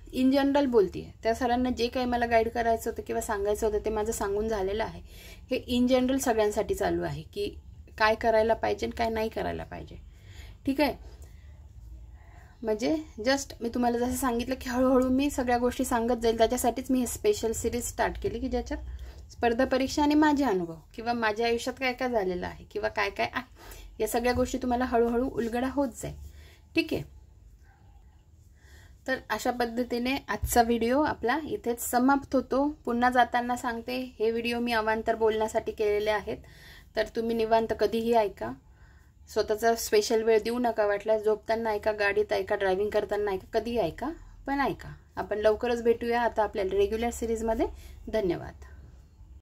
इन जनरल बोलते. त्या सरांना जे काही मला गाईड करायचं होतं किंवा सांगायचं होतं ते माझं सांगून झालेलं आहे. हे इन जनरल सगळ्यांसाठी चालू आहे की काय करायला पाहिजे काय नाही करायला पाहिजे. ठीक आहे. म्हणजे जस्ट मी तुम्हाला जसं सांगितलं की हळूहळू मी सगळ्या गोष्टी सांगत जाईल. त्याच्यासाठीच मी हे स्पेशल सिरीज स्टार्ट केली की ज्याच्यात स्पर्धा परीक्षा आणि माझे अनुभव किंवा माझ्या आयुष्यात काय काय झालेलं आहे किंवा काय काय आहे या सगळ्या गोष्टी तुम्हाला हळूहळू उलगडा होत जाईल. ठीक आहे. तर अशा पद्धतीने आजचा व्हिडिओ आपला इथेच समाप्त होतो. पुन्हा जाताना सांगते, हे व्हिडिओ मी अवांतर बोलण्यासाठी केलेले आहेत. तर तुम्ही निवांत कधीही ऐका. स्वतःचा स्पेशल वेळ देऊ नका. वाटल्यास झोपताना ऐका, गाडीत ऐका, ड्रायव्हिंग करताना ऐका, कधीही ऐका. पण ऐका, आपण लवकरच भेटूया आता आपल्या रेग्युलर सिरीजमध्ये. धन्यवाद.